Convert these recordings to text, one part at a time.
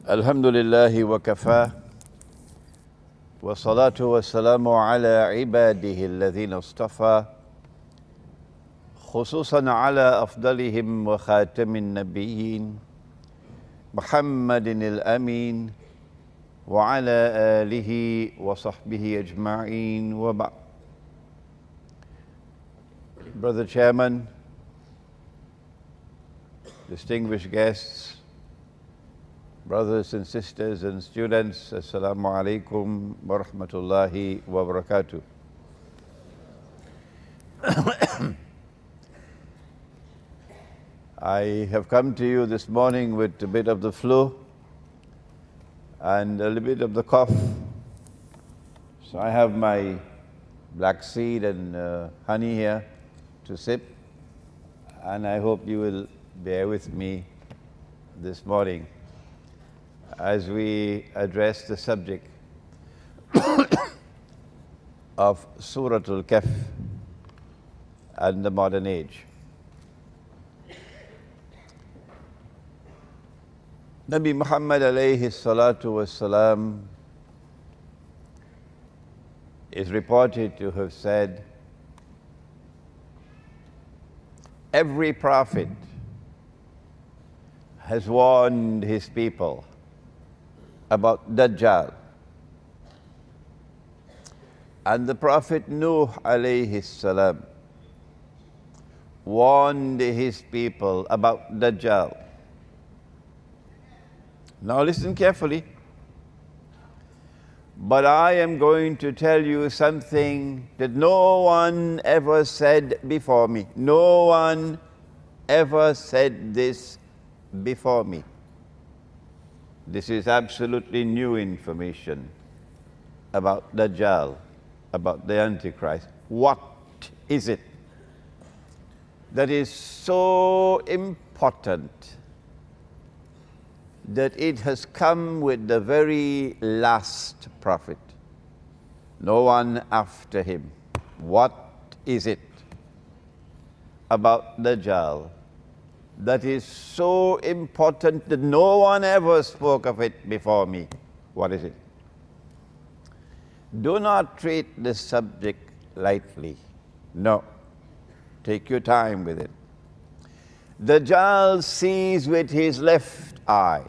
الحمد لله وكفى والصلاة والسلام على عباده الذين اصطفى خصوصا على أفضلهم وخاتم النبيين محمد الأمين وعلى آله وصحبه أجمعين وبعد. Brother Chairman, distinguished guests, brothers and sisters and students, Assalamu alaikum wa rahmatullahi wa barakatuh. I have come to you this morning with a bit of the flu and a little bit of the cough. So I have my black seed and honey here to sip, and I hope you will bear with me this morning as we address the subject of Surah Kahf and the modern age. Nabi Muhammad alayhi salatu wassalam is reported to have said, every prophet has warned his people about Dajjal. And the Prophet Nuh alayhi salam warned his people about Dajjal. Now listen carefully. But I am going to tell you something that no one ever said before me. No one ever said this before me. This is absolutely new information about Dajjal, about the Antichrist. What is it that is so important that it has come with the very last prophet? No one after him. What is it about Dajjal that is so important that no one ever spoke of it before me? What is it? Do not treat this subject lightly. No. Take your time with it. Dajjal sees with his left eye.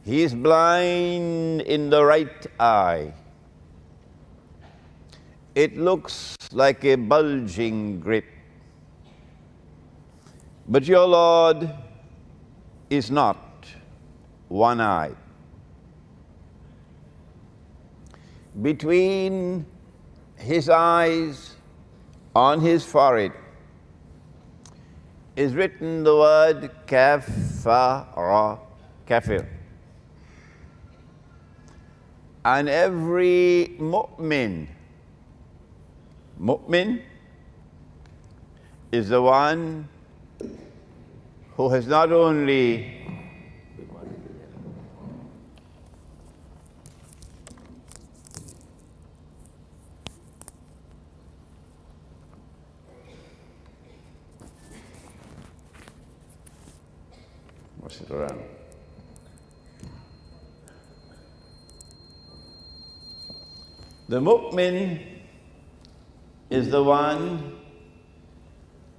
He is blind in the right eye. It looks like a bulging grip. But your Lord is not one-eyed. Between his eyes, on his forehead, is written the word kafara, kafir. And every mu'min is the one who has not only what's it around? The mu'min is the one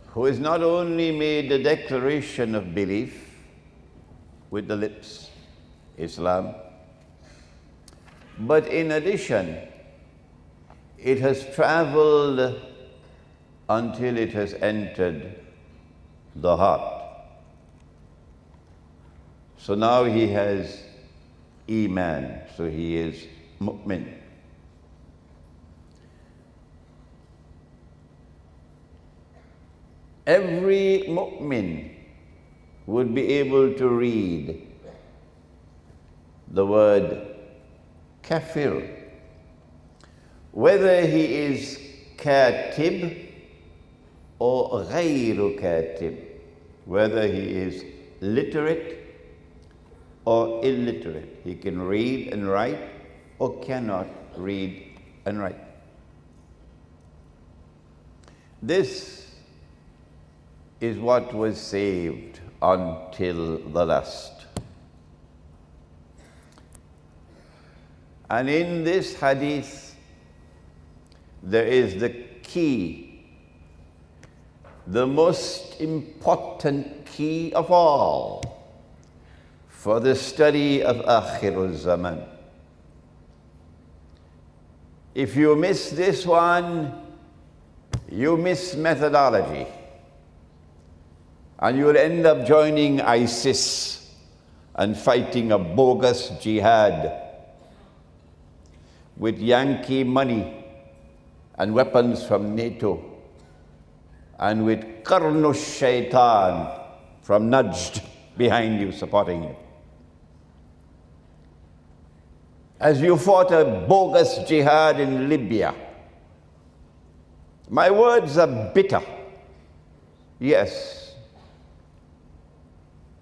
who has not only made the declaration of belief with the lips, Islam, but in addition, it has traveled until it has entered the heart. So now he has Iman, so he is mu'min. Every mu'min would be able to read the word kafir, whether he is katib or ghayru katib, whether he is literate or illiterate. He can read and write or cannot read and write. This is what was saved until the last. And in this hadith, there is the key, the most important key of all for the study of Akhirul Zaman. If you miss this one, you miss methodology. And you'll end up joining ISIS and fighting a bogus jihad with Yankee money and weapons from NATO and with Qarnush Shaitan from Najd behind you supporting you. As you fought a bogus jihad in Libya. My words are bitter. Yes.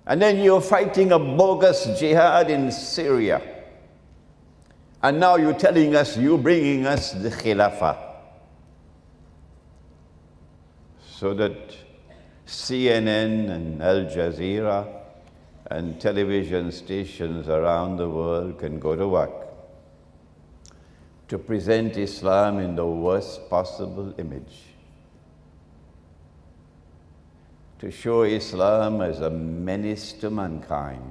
And then you're fighting a bogus jihad in Syria. And now you're telling us, you're bringing us the Khilafah. So that CNN and Al Jazeera and television stations around the world can go to work to present Islam in the worst possible image, to show Islam as a menace to mankind,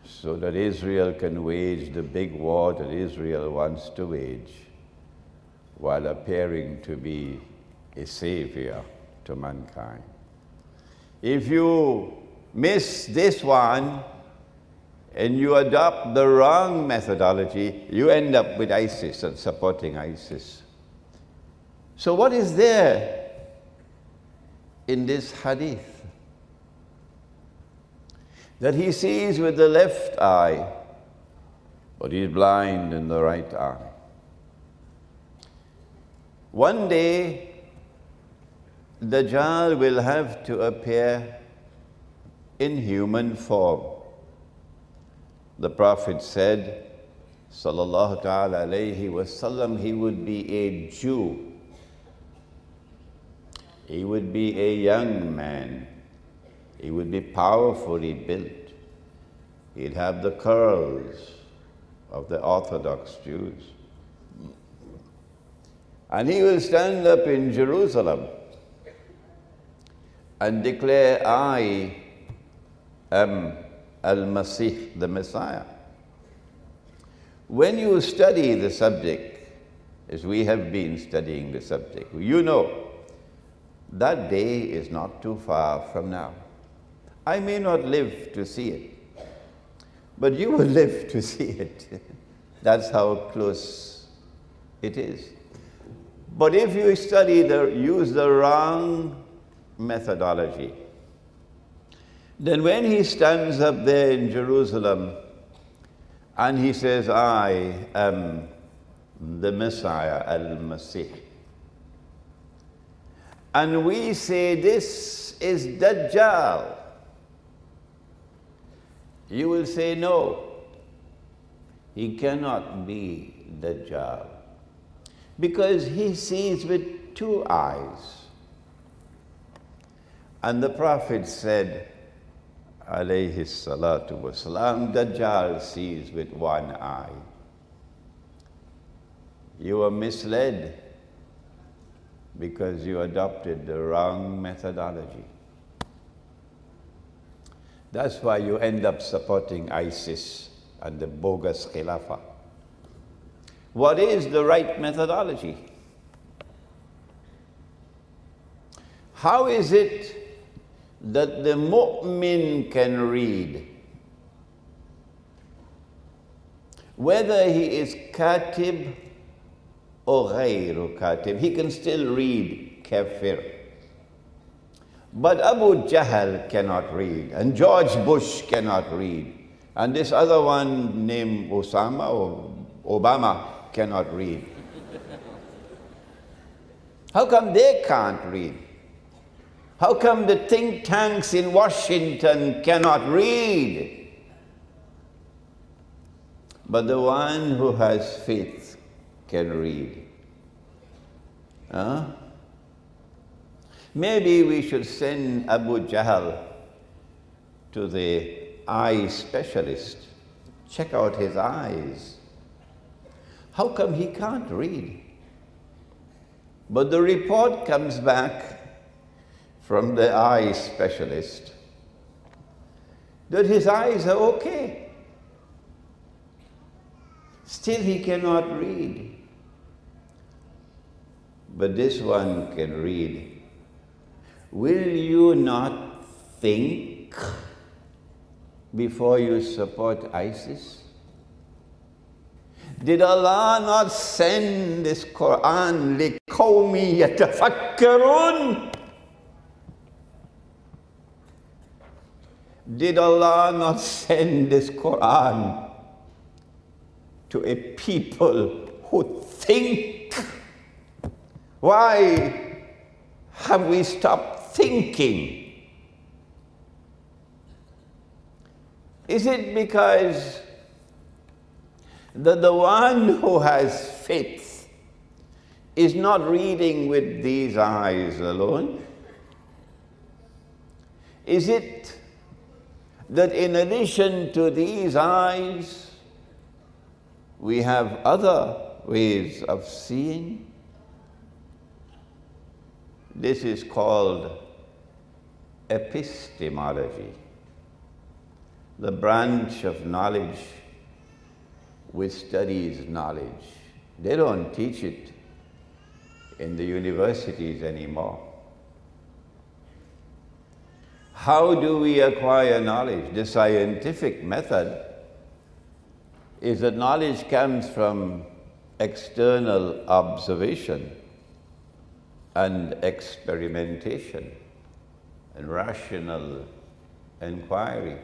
so that Israel can wage the big war that Israel wants to wage, while appearing to be a savior to mankind. If you miss this one, and you adopt the wrong methodology, you end up with ISIS and supporting ISIS. So what is there in this hadith? That he sees with the left eye, but he's blind in the right eye. One day, Dajjal will have to appear in human form. The Prophet said, sallallahu ta'ala alayhi wasallam, he would be a Jew. He would be a young man. He would be powerfully built. He'd have the curls of the Orthodox Jews. And he will stand up in Jerusalem and declare, I am Al-Masih, the Messiah. When you study the subject, as we have been studying the subject, you know that day is not too far from now. I may not live to see it, but you will live to see it. That's how close it is. But if you use the wrong methodology, then when he stands up there in Jerusalem and he says, I am the Messiah, Al-Masih, and we say this is Dajjal, you will say, no, he cannot be Dajjal, because he sees with two eyes. And the Prophet said, alayhi salatu wasalam, Dajjal sees with one eye. You are misled because you adopted the wrong methodology. That's why you end up supporting ISIS and the bogus Khilafah. What is the right methodology? How is it that the mu'min can read? Whether he is katib or ghayru katib, he can still read kafir. But Abu Jahl cannot read, and George Bush cannot read, and this other one named Osama or Obama cannot read. How come they can't read? How come the think tanks in Washington cannot read? But the one who has faith can read. Huh? Maybe we should send Abu Jahl to the eye specialist check out his eyes. How come he can't read? But the report comes back from the eye specialist that his eyes are okay. Still he cannot read. But this one can read. Will you not think before you support ISIS? Did Allah not send this Quran لِقَوْمِ يَتَفَكَّرُونَ? Did Allah not send this Quran to a people who think? Why have we stopped thinking? Is it because the one who has faith is not reading with these eyes alone? Is it that in addition to these eyes, we have other ways of seeing? This is called epistemology, the branch of knowledge which studies knowledge. They don't teach it in the universities anymore. How do we acquire knowledge? The scientific method is that knowledge comes from external observation and experimentation and rational inquiry.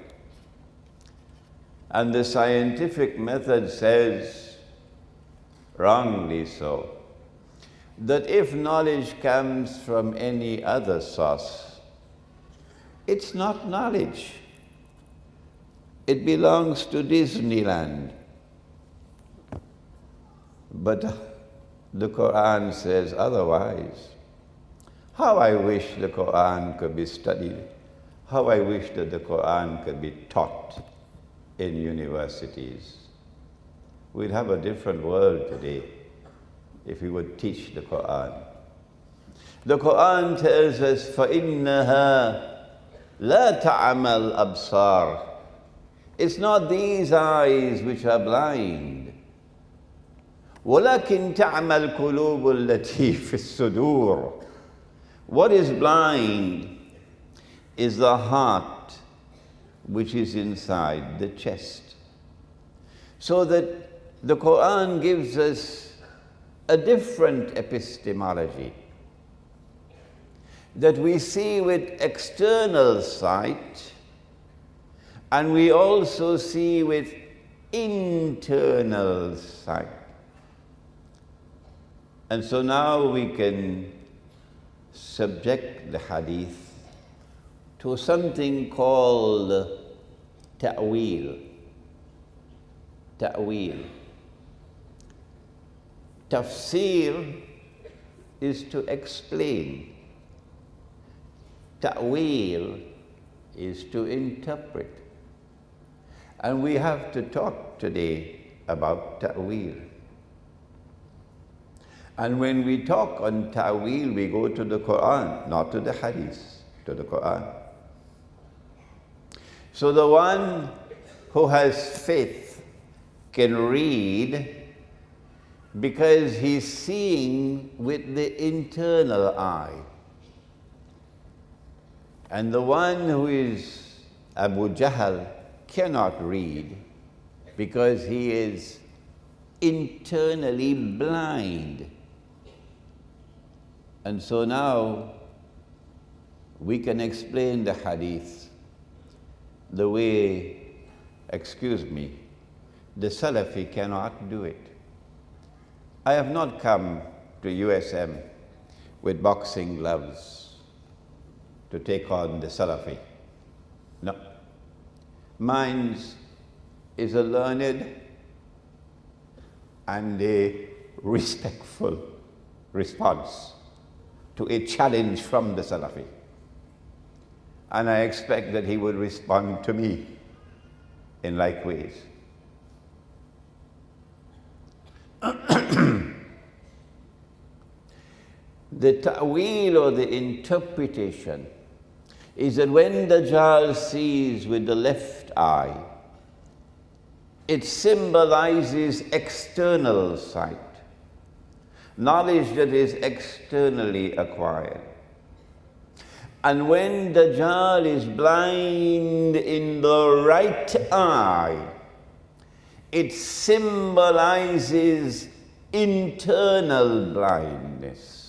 And the scientific method says, wrongly so, that if knowledge comes from any other source, it's not knowledge. It belongs to Disneyland. But the Quran says otherwise. How I wish the Quran could be studied. How I wish that the Quran could be taught in universities. We'd have a different world today if we would teach the Quran. The Quran tells us, فَإِنَّهَا لَا تَعْمَى الْأَبْصَارِ. It's not these eyes which are blind. وَلَكِنْ تَعْمَى الْقُلُوبُ الَّتِي فِي الصُّدُورِ. What is blind is the heart which is inside the chest. So that the Quran gives us a different epistemology, that we see with external sight and we also see with internal sight. And so now we can subject the hadith to something called ta'wil. Ta'wil. Tafsir is to explain. Ta'wil is to interpret. And we have to talk today about ta'wil. And when we talk on ta'wil, we go to the Quran, not to the hadith, to the Quran. So the one who has faith can read because he's seeing with the internal eye. And the one who is Abu Jahl cannot read because he is internally blind. And so now we can explain the hadith the way, excuse me, the Salafi cannot do it. I have not come to USM with boxing gloves to take on the Salafi. No. Mine is a learned and a respectful response to a challenge from the Salafi. And I expect that he will respond to me in like ways. The ta'weel or the interpretation is that when Dajjal sees with the left eye, it symbolizes external sight, knowledge that is externally acquired. And when Dajjal is blind in the right eye, it symbolizes internal blindness.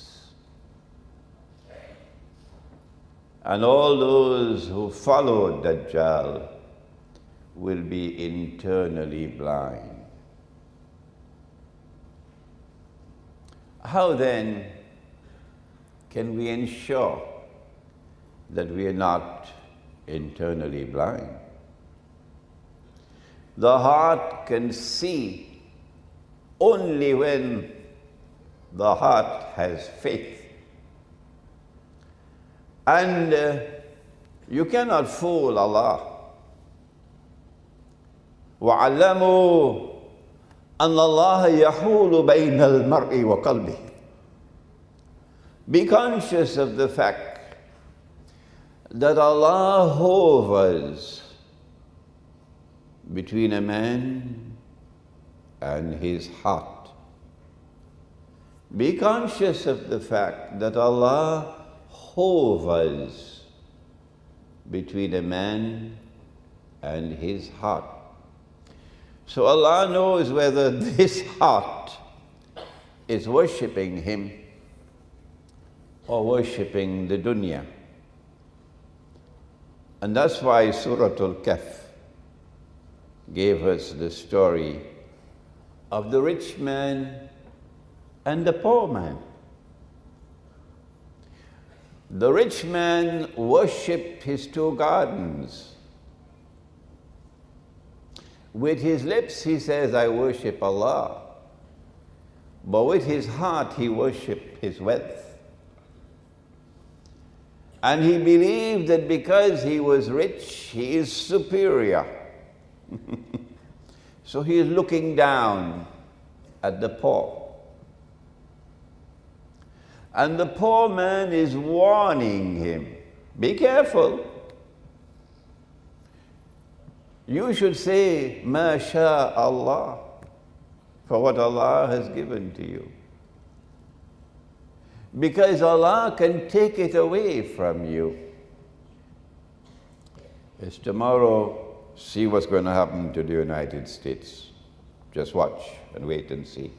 And all those who follow Dajjal will be internally blind. How then can we ensure that we are not internally blind? The heart can see only when the heart has faith. And you cannot fool Allah. وَعَلَّمُوا أَنَّ اللَّهَ يَحُولُ بَيْنَ الْمَرْءِ وَقَلْبِهِ. Be conscious of the fact that Allah hovers between a man and his heart. Be conscious of the fact that Allah hovers between a man and his heart. So Allah knows whether this heart is worshipping Him or worshipping the dunya. And that's why Surah Kahf gave us the story of the rich man and the poor man. The rich man worshipped his two gardens. With his lips he says, I worship Allah. But with his heart he worshipped his wealth. And he believed that because he was rich, he is superior. So he is looking down at the poor. And the poor man is warning him, be careful. You should say, Ma sha Allah, for what Allah has given to you. Because Allah can take it away from you. It's tomorrow, see what's going to happen to the United States. Just watch and wait and see.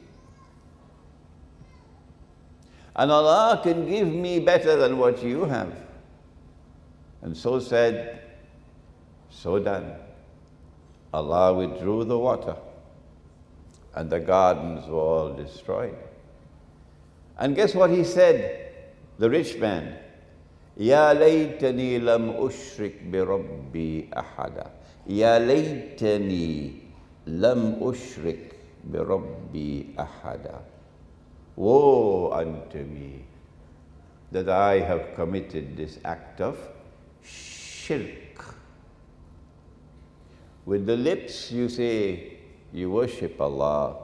And Allah can give me better than what you have. And so said, so done. Allah withdrew the water, and the gardens were all destroyed. And guess what he said, the rich man? Ya laytani lam ushrik bi rabbi ahada. Ya laytani lam ushrik bi rabbi ahada. Woe unto me that I have committed this act of shirk. With the lips you say you worship Allah,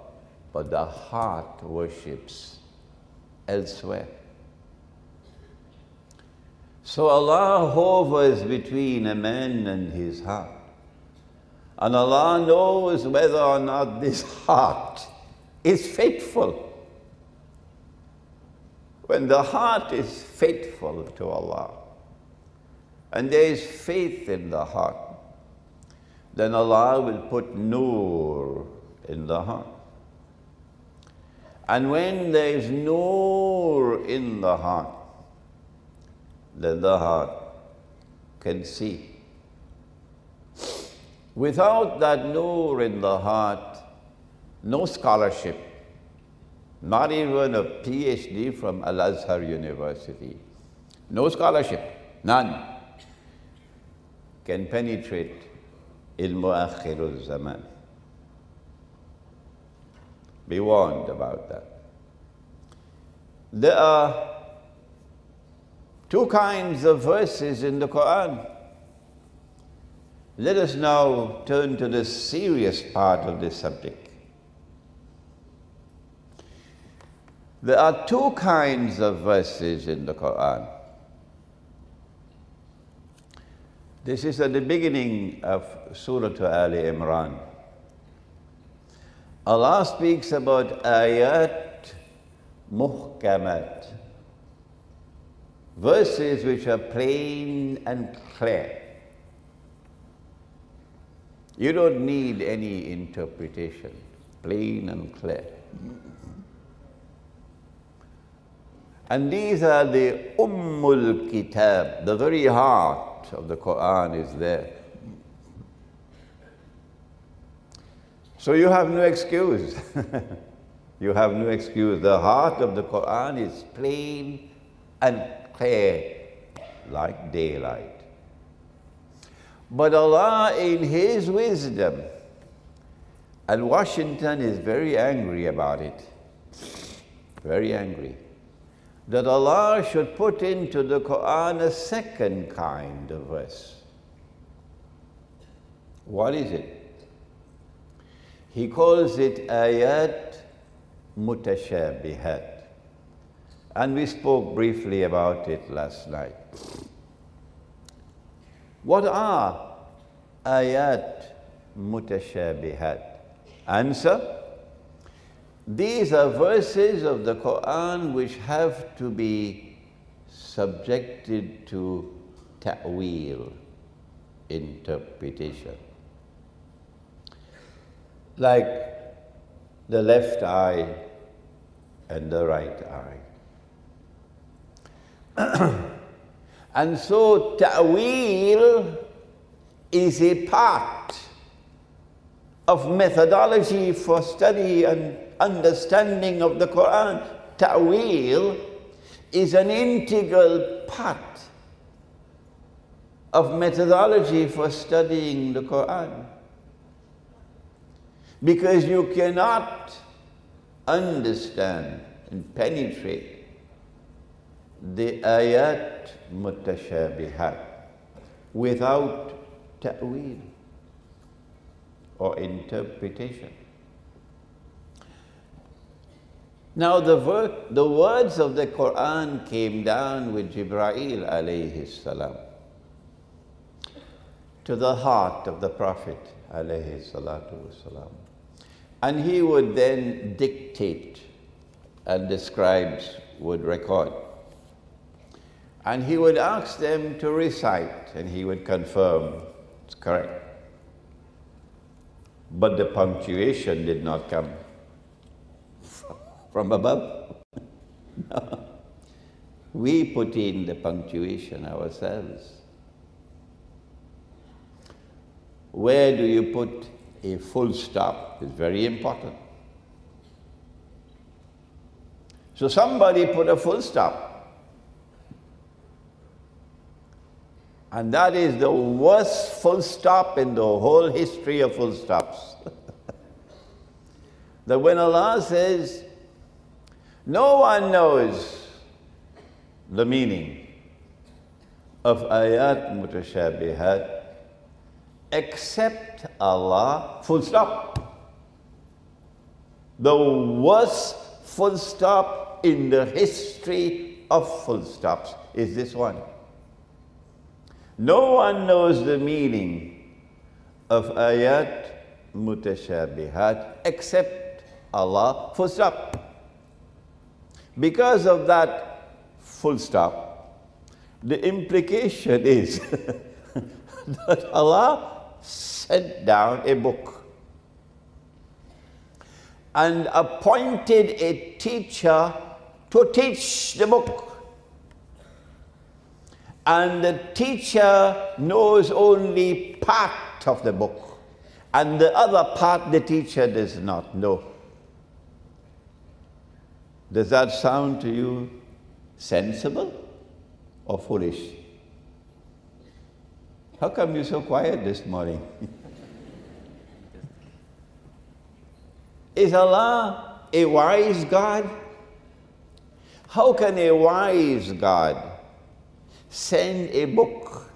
but the heart worships elsewhere. So Allah hovers between a man and his heart. And Allah knows whether or not this heart is faithful. When the heart is faithful to Allah, and there is faith in the heart, then Allah will put nur in the heart. And when there is nur in the heart, then the heart can see. Without that nur in the heart, no scholarship, not even a PhD from Al-Azhar University, no scholarship, none, can penetrate ilmu akhirul zaman. Be warned about that. There are two kinds of verses in the Quran. Let us now turn to the serious part of this subject. There are two kinds of verses in the Quran. This is at the beginning of Surah Imran. Allah speaks about ayat muhkamat, verses which are plain and clear. You don't need any interpretation, plain and clear. And these are the Ummul Kitab, the very heart of the Quran is there. So you have no excuse. You have no excuse. The heart of the Quran is plain and clear, like daylight. But Allah, in His wisdom, and Washington is very angry about it, very angry, that Allah should put into the Quran a second kind of verse. What is it? He calls it ayat mutashabihat. And we spoke briefly about it last night. What are ayat mutashabihat? Answer: these are verses of the Quran which have to be subjected to ta'wil, interpretation. Like the left eye and the right eye. And so ta'wil is a part of methodology for study and understanding of the Quran. Ta'wil is an integral part of methodology for studying the Quran. Because you cannot understand and penetrate the ayat mutashabihat without ta'wil or interpretation. Now the words of the Quran came down with Jibreel alayhi salam to the heart of the Prophet alayhi salatu wasalam. And he would then dictate, and the scribes would record. And he would ask them to recite, and he would confirm it's correct. But the punctuation did not come from above. No. We put in the punctuation ourselves. Where do you put a full stop? It's very important. So somebody put a full stop. And that is the worst full stop in the whole history of full stops. That when Allah says, no one knows the meaning of ayat mutashabihat except Allah, full stop. The worst full stop in the history of full stops is this one. No one knows the meaning of ayat mutashabihat except Allah, full stop. Because of that full stop, the implication is that Allah sent down a book and appointed a teacher to teach the book. And the teacher knows only part of the book, and the other part the teacher does not know. Does that sound to you sensible or foolish? How come you're so quiet this morning? Is Allah a wise God? How can a wise God send a book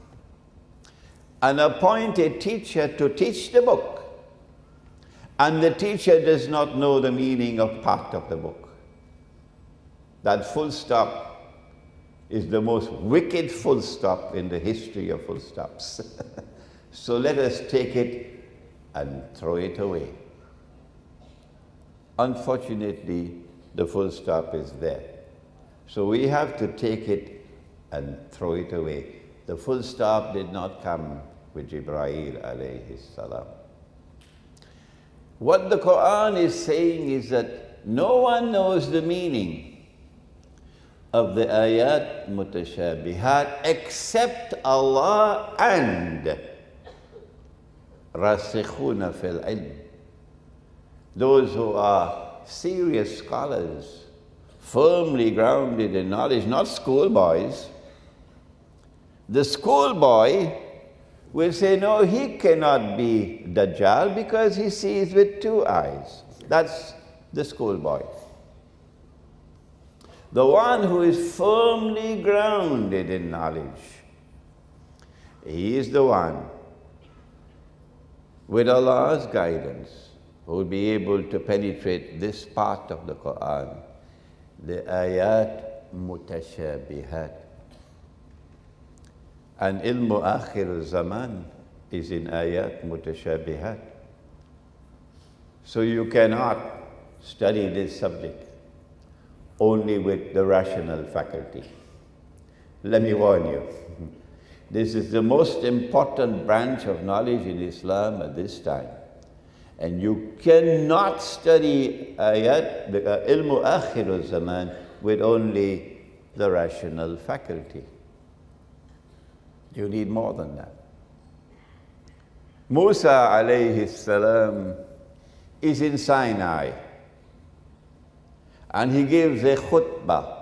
and appoint a teacher to teach the book, and the teacher does not know the meaning of part of the book? That full stop is the most wicked full stop in the history of full stops. So let us take it and throw it away. Unfortunately, the full stop is there. So we have to take it and throw it away. The full stop did not come with Jibreel alayhi salam. What the Quran is saying is that no one knows the meaning of the ayat mutashabihat except Allah and rasikhuna fil ilm. Those who are serious scholars, firmly grounded in knowledge, not schoolboys. The schoolboy will say, no, he cannot be Dajjal because he sees with two eyes. That's the schoolboy. The one who is firmly grounded in knowledge, he is the one with Allah's guidance who will be able to penetrate this part of the Quran, the ayat mutashabihat. And ilmu akhir zaman is in ayat mutashabihat. So you cannot study this subject only with the rational faculty. Let me warn you, this is the most important branch of knowledge in Islam at this time. And you cannot study ayat, ilmu akhir zaman, with only the rational faculty. You need more than that. Musa alayhi salam is in Sinai, and he gives a khutbah.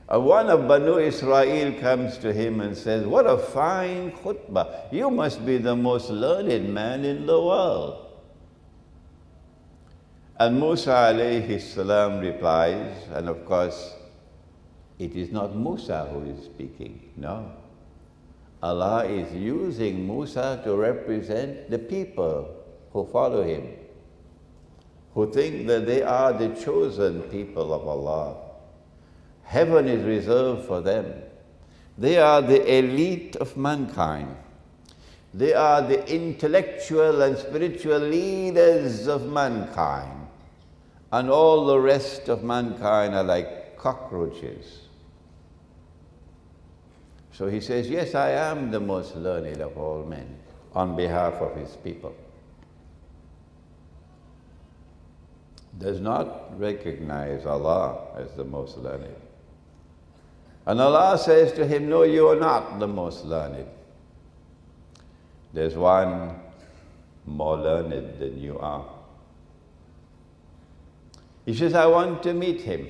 And one of Banu Israel comes to him and says, what a fine khutbah. You must be the most learned man in the world. And Musa alayhi salam replies, and of course, it is not Musa who is speaking, no. Allah is using Musa to represent the people who follow him, who think that they are the chosen people of Allah. Heaven is reserved for them. They are the elite of mankind. They are the intellectual and spiritual leaders of mankind. And all the rest of mankind are like cockroaches. So he says, yes, I am the most learned of all men on behalf of his people. Does not recognize Allah as the most learned. And Allah says to him, no, you are not the most learned. There's one more learned than you are. He says, I want to meet him.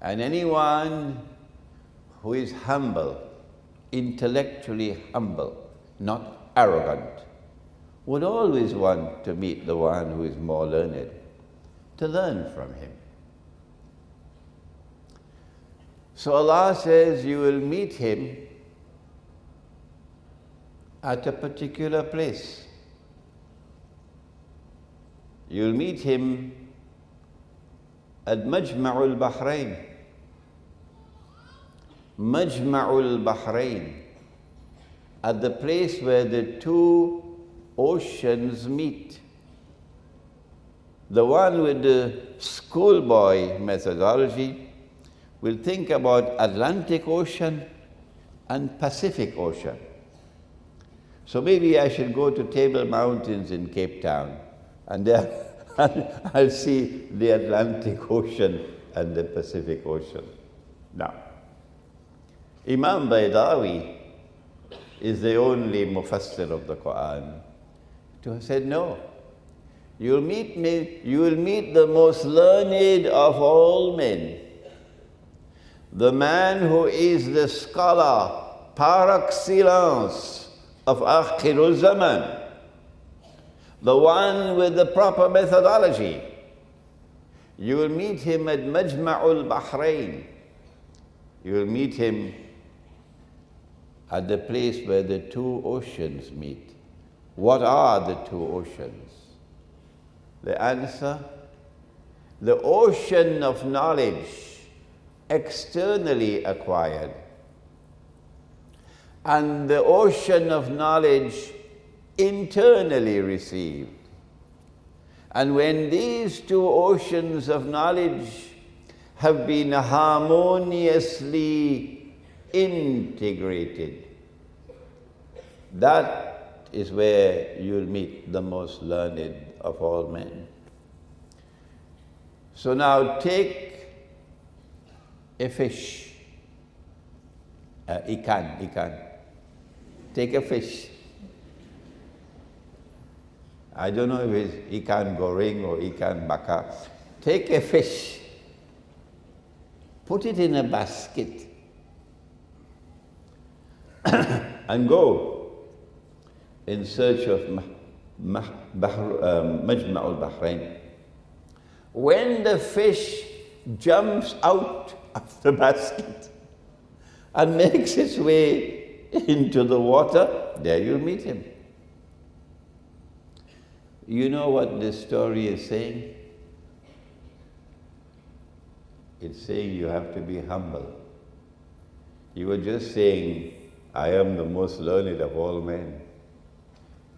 And anyone who is humble, intellectually humble, not arrogant, would always want to meet the one who is more learned, to learn from him. So Allah says you will meet him at a particular place. You'll meet him at Majma'ul Bahrain. Majma'ul Bahrain, at the place where the two oceans meet. The one with the schoolboy methodology will think about Atlantic Ocean and Pacific Ocean. So maybe I should go to Table Mountains in Cape Town, and there I'll see the Atlantic Ocean and the Pacific Ocean. Now, Imam Baydawi is the only mufassir of the Quran to have said, no, you'll meet me, you will meet the most learned of all men, the man who is the scholar par excellence of Akhirul Zaman, the one with the proper methodology. You will meet him at Majma'ul Bahrain. You will meet him at the place where the two oceans meet. What are the two oceans? The answer the ocean of knowledge externally acquired and the ocean of knowledge internally received. And when these two oceans of knowledge have been harmoniously integrated, that is where you'll meet the most learned of all men. So now take a fish, ikan. Take a fish. I don't know if it's ikan goreng or ikan bakar. Take a fish, put it in a basket, and go in search of Majma' al-Bahrain. When the fish jumps out of the basket and makes its way into the water, there you'll meet him. You know what this story is saying? It's saying you have to be humble. You were just saying, I am the most learned of all men.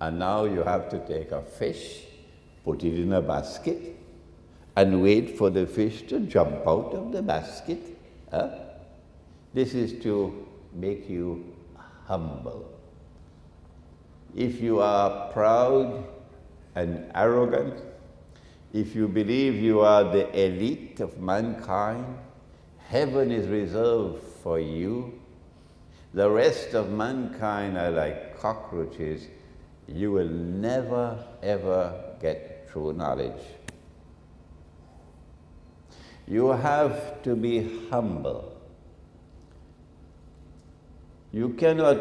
And now you have to take a fish, put it in a basket, and wait for the fish to jump out of the basket. Huh? This is to make you humble. If you are proud and arrogant, if you believe you are the elite of mankind, heaven is reserved for you. The rest of mankind are like cockroaches. You will never, ever get true knowledge. You have to be humble. You cannot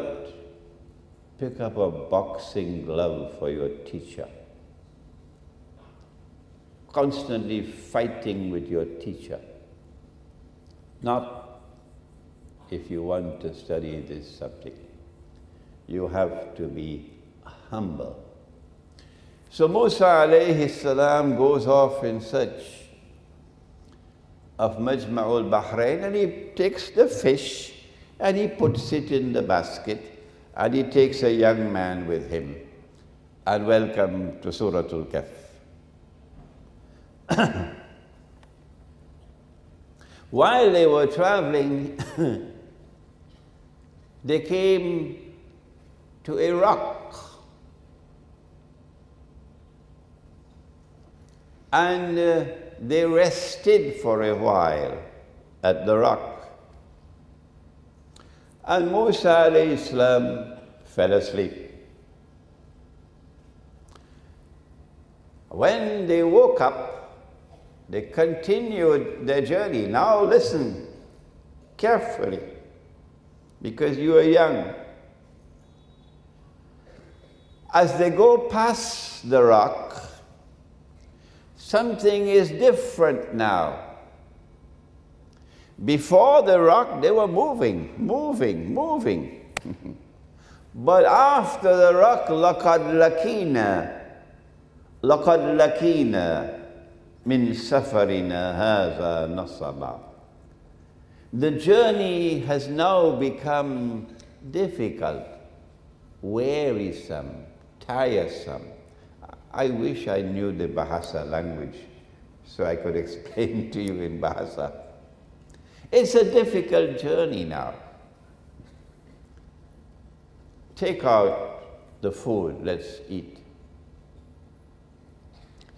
pick up a boxing glove for your teacher, constantly fighting with your teacher. Not if you want to study this subject. You have to be humble. So Musa alayhi salam goes off in search of Majma' al-Bahrain, and he takes the fish and he puts it in the basket, and he takes a young man with him. And welcome to Surah Kahf. While they were traveling, they came to a rock. And they rested for a while at the rock. And Musa alayhi salam fell asleep. When they woke up, they continued their journey. Now listen carefully, because you are young. As they go past the rock, something is different now. Before the rock, they were moving. But after the rock, لَقَدْ لَكِينَا مِنْ سَفَرِنَا هَذَا نَصَبًا. The journey has now become difficult, wearisome, tiresome. I wish I knew the Bahasa language so I could explain to you in Bahasa. It's a difficult journey now. Take out the food, let's eat.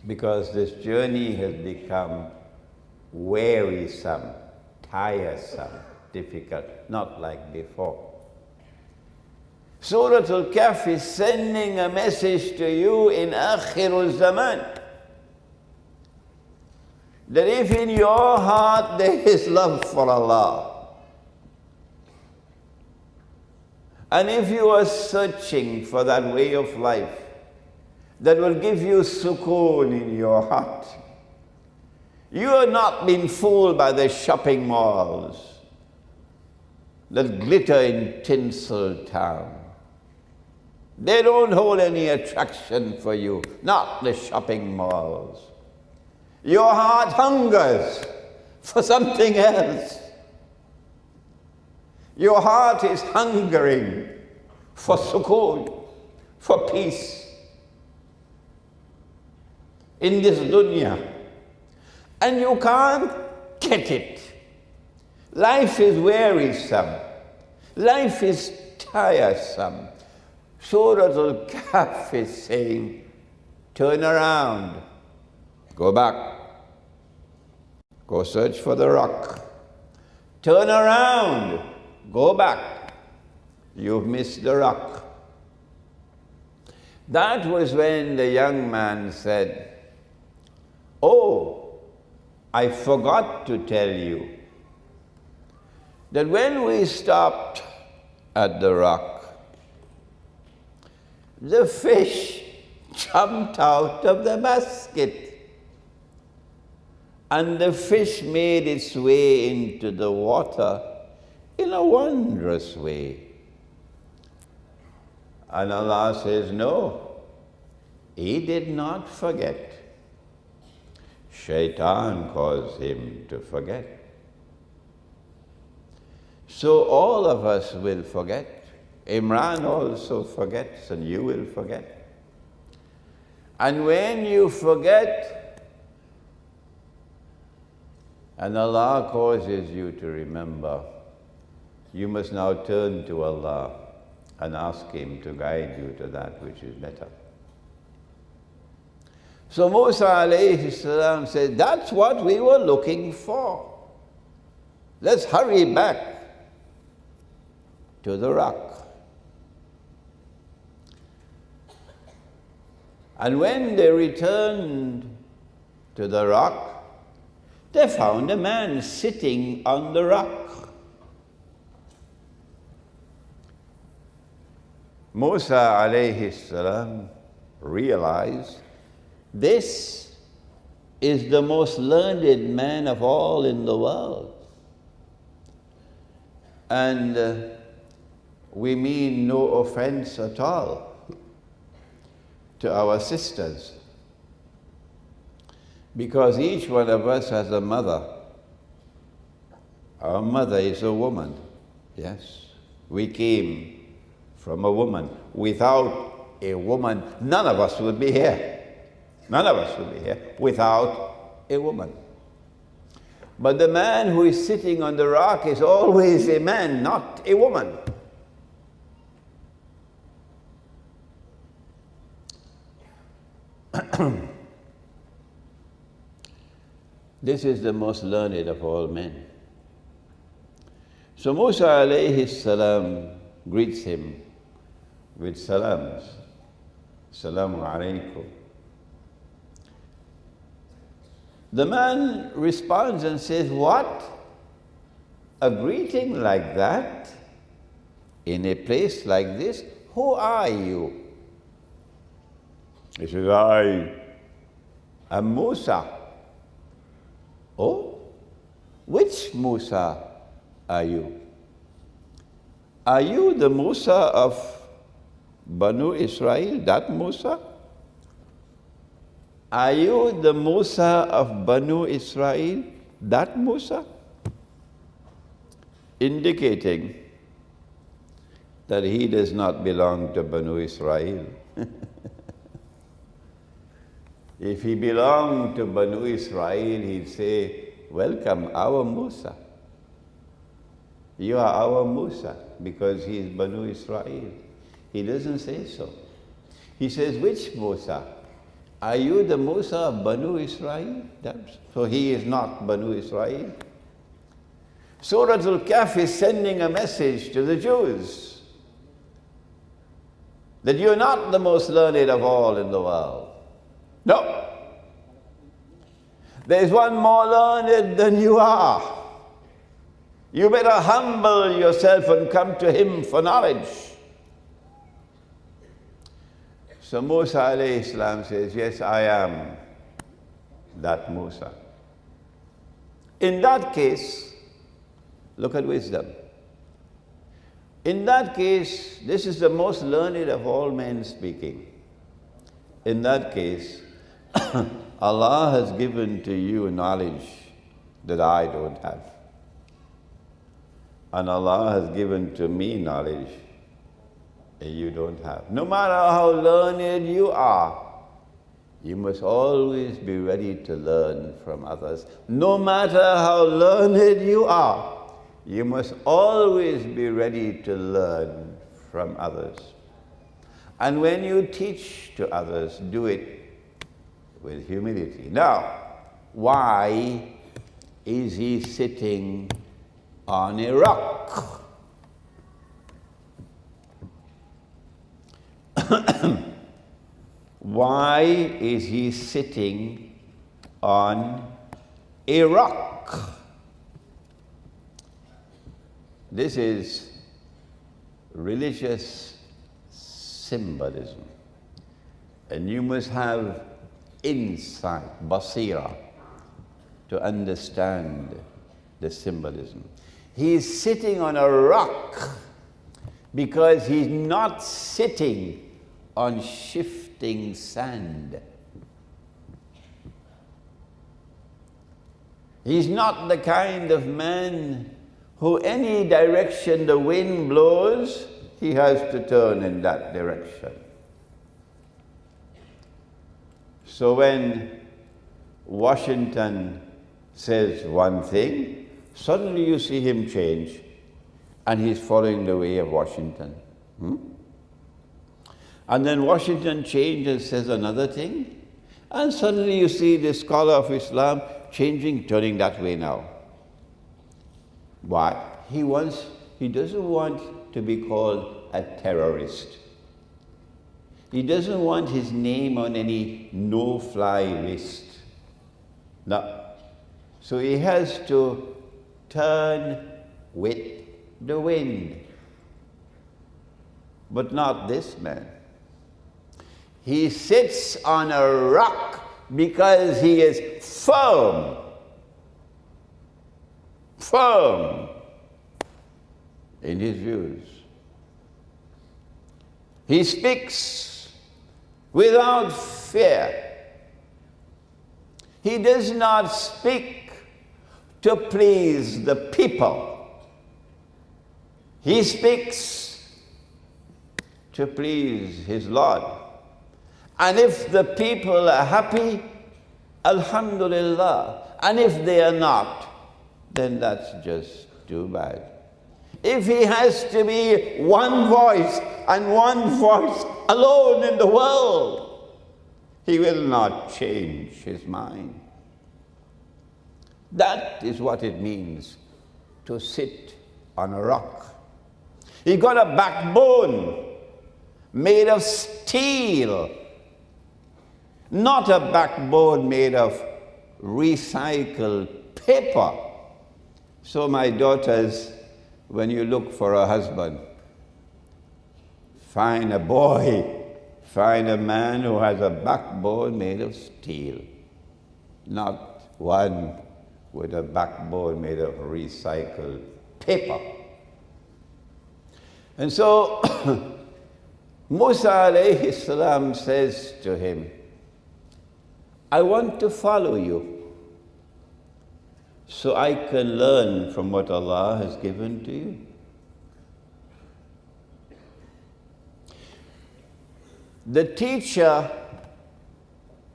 Because this journey has become wearisome, tiresome, difficult, not like before. Surah Al-Kahf is sending a message to you in Akhirul Zaman, that if in your heart there is love for Allah, and if you are searching for that way of life that will give you sukoon in your heart, you are not being fooled by the shopping malls that glitter in Tinsel Town. They don't hold any attraction for you, not the shopping malls. Your heart hungers for something else. Your heart is hungering for sukoon, for peace in this dunya. And you can't get it. Life is wearisome. Life is tiresome. Surah Kahf is saying, turn around, go back, go search for the rock. Turn around, go back. You've missed the rock. That was when the young man said, oh, I forgot to tell you that when we stopped at the rock, the fish jumped out of the basket, and the fish made its way into the water in a wondrous way. And Allah says, no, he did not forget. Shaitan caused him to forget. So all of us will forget. Imran also forgets, and you will forget. And when you forget, and Allah causes you to remember, you must now turn to Allah and ask Him to guide you to that which is better. So Musa alayhi salam said, that's what we were looking for. Let's hurry back to the rock. And when they returned to the rock, they found a man sitting on the rock. Musa alayhi salam realized this is the most learned man of all in the world. And we mean no offense at all to our sisters, because each one of us has a mother. Our mother is a woman, yes. We came from a woman. Without a woman, none of us would be here. None of us would be here without a woman. But the man who is sitting on the rock is always a man, not a woman. This is the most learned of all men. So Musa alayhi salam greets him with salams. Assalamu alaikum. The man responds and says, what? A greeting like that? In a place like this? Who are you? He says, I am Musa. Oh, which Musa are you? Are you the Musa of Banu Israel, that Musa? Are you the Musa of Banu Israel, that Musa? Indicating that he does not belong to Banu Israel. If he belonged to Banu Israel, he'd say, welcome, our Musa. You are our Musa, because he is Banu Israel. He doesn't say so. He says, which Musa? Are you the Musa of Banu Israel? So he is not Banu Israel. Surah Kahf is sending a message to the Jews that you're not the most learned of all in the world. No. There's one more learned than you are. You better humble yourself and come to him for knowledge. So Musa alayhi salam says, yes, I am that Musa. In that case, look at wisdom. In that case, this is the most learned of all men speaking. In that case, Allah has given to you knowledge that I don't have. And Allah has given to me knowledge that you don't have. No matter how learned you are, you must always be ready to learn from others. No matter how learned you are, you must always be ready to learn from others. And when you teach to others, do it with humility. Now, why is he sitting on a rock? Why is he sitting on a rock? This is religious symbolism. And you must have insight, basira, to understand the symbolism. He's sitting on a rock because he's not sitting on shifting sand. He's not the kind of man who any direction the wind blows, he has to turn in that direction. So when Washington says one thing, suddenly you see him change and he's following the way of Washington. And then Washington changes, says another thing, and suddenly you see the scholar of Islam changing, turning that way now. Why? He doesn't want to be called a terrorist. He doesn't want his name on any no-fly list. No. So he has to turn with the wind. But not this man. He sits on a rock because he is firm. Firm in his views. He speaks without fear. He does not speak to please the people. He speaks to please his Lord. And if the people are happy, alhamdulillah. And if they are not, then that's just too bad. If he has to be one voice and one voice alone in the world, he will not change his mind. That is what it means to sit on a rock. He got a backbone made of steel, not a backbone made of recycled paper. So my daughters, when you look for a husband, find a boy, find a man who has a backbone made of steel, not one with a backbone made of recycled paper. And so Musa alayhi salam says to him, I want to follow you so I can learn from what Allah has given to you. The teacher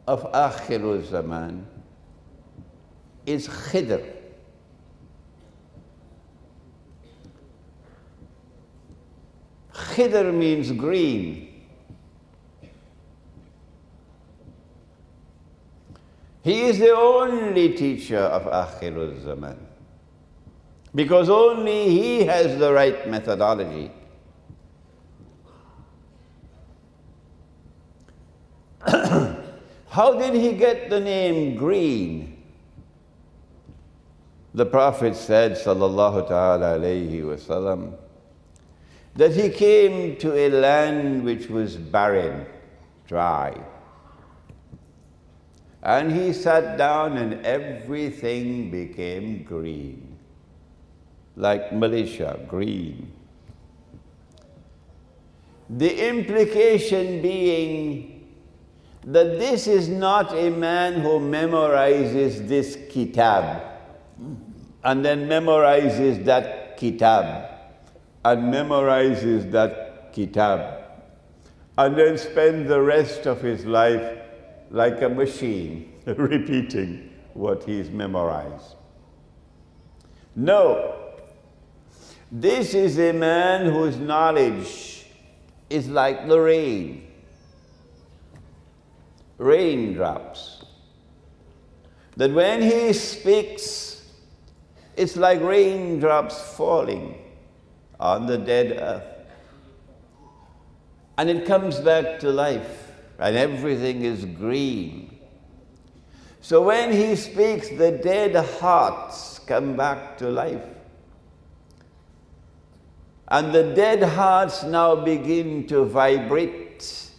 of Akhirul Zaman is Khidr. Khidr means green. He is the only teacher of Akhirul Zaman, because only he has the right methodology. How did he get the name green? The Prophet said, sallallahu ta'ala alayhi wasallam, that he came to a land which was barren, dry. And he sat down and everything became green. Like Malaysia, green. The implication being that this is not a man who memorizes this kitab and then memorizes that kitab and memorizes that kitab and then spends the rest of his life like a machine repeating what he's memorized. No, this is a man whose knowledge is like the raindrops. That when he speaks, it's like raindrops falling on the dead earth. And it comes back to life, and everything is green. So when he speaks, the dead hearts come back to life. And the dead hearts now begin to vibrate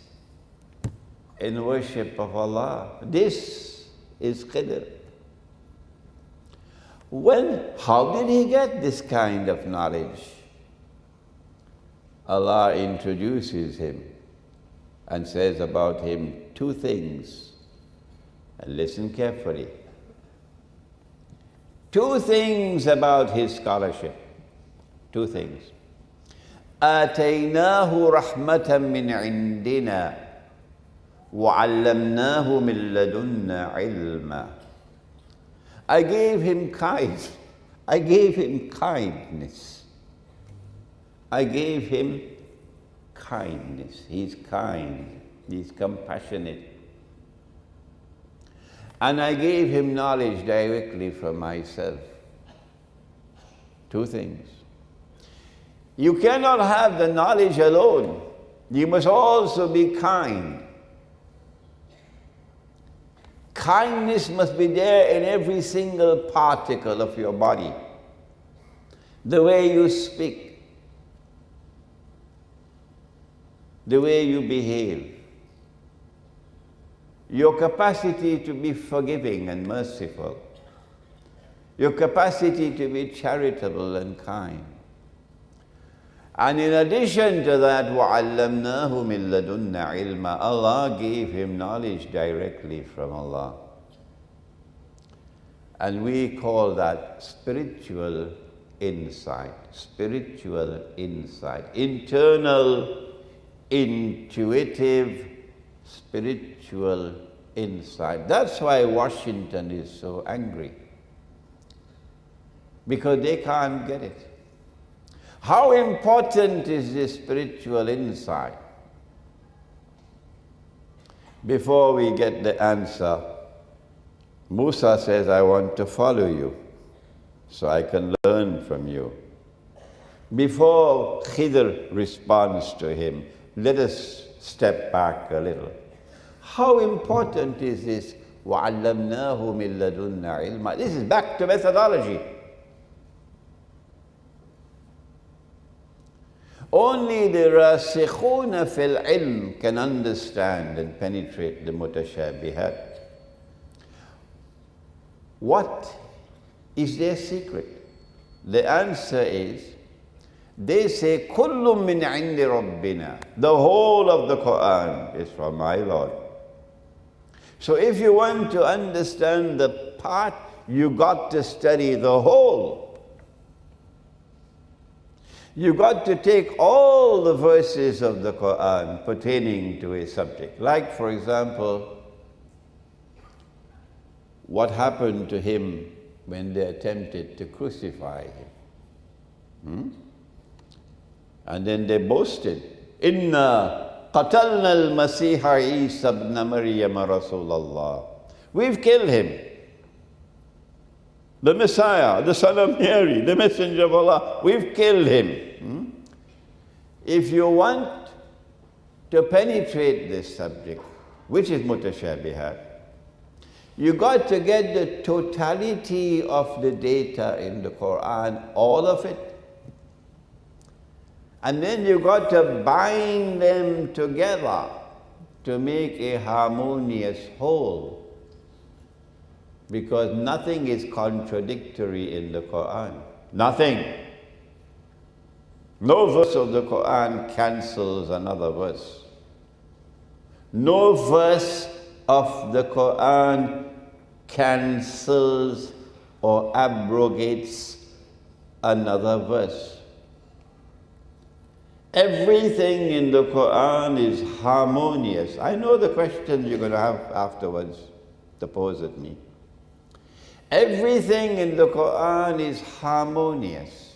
in worship of Allah. This is Khidr. How did he get this kind of knowledge? Allah introduces him and says about him two things. And listen carefully. Two things about his scholarship. Two things. آتيناه رحمة من عندنا وعلمناه من لدنا علما. I gave him kindness. I gave him kindness. I gave him kindness. He's kind. He's compassionate. And I gave him knowledge directly from myself. Two things. You cannot have the knowledge alone. You must also be kind. Kindness must be there in every single particle of your body. The way you speak, the way you behave, your capacity to be forgiving and merciful, your capacity to be charitable and kind. And in addition to that, وَعَلَّمْنَاهُ مِن لَدُنَّا عِلْمًا, Allah gave him knowledge directly from Allah. And we call that spiritual insight, internal, intuitive, spiritual insight. That's why Washington is so angry, because they can't get it. How important is this spiritual insight? Before we get the answer, Musa says, I want to follow you so I can learn from you. Before Khidr responds to him, let us step back a little. How important is this? وَعَلَّمْنَاهُ مِن لَدُنَّا عِلْمًا. This is back to methodology. Only the rasikhuna fil ilm can understand and penetrate the mutashabihat. What is their secret? The answer is, they say, كُلٌّ مِّنْ عِنْدِ رَبِّنَا. The whole of the Quran is from my Lord. So if you want to understand the part, you got to study the whole. You got to take all the verses of the Quran pertaining to a subject. Like, for example, what happened to him when they attempted to crucify him. And then they boasted, Inna qatalna al-Masiha Isa ibn Maryam Rasulallah. We've killed him. The Messiah, the son of Mary, the messenger of Allah, we've killed him. If you want to penetrate this subject, which is mutashabihat, you got to get the totality of the data in the Quran, all of it. And then you got to bind them together to make a harmonious whole. Because nothing is contradictory in the Quran. Nothing. No verse of the Quran cancels another verse. No verse of the Quran cancels or abrogates another verse. Everything in the Quran is harmonious. I know the questions you're going to have afterwards to pose at me. Everything in the Quran is harmonious.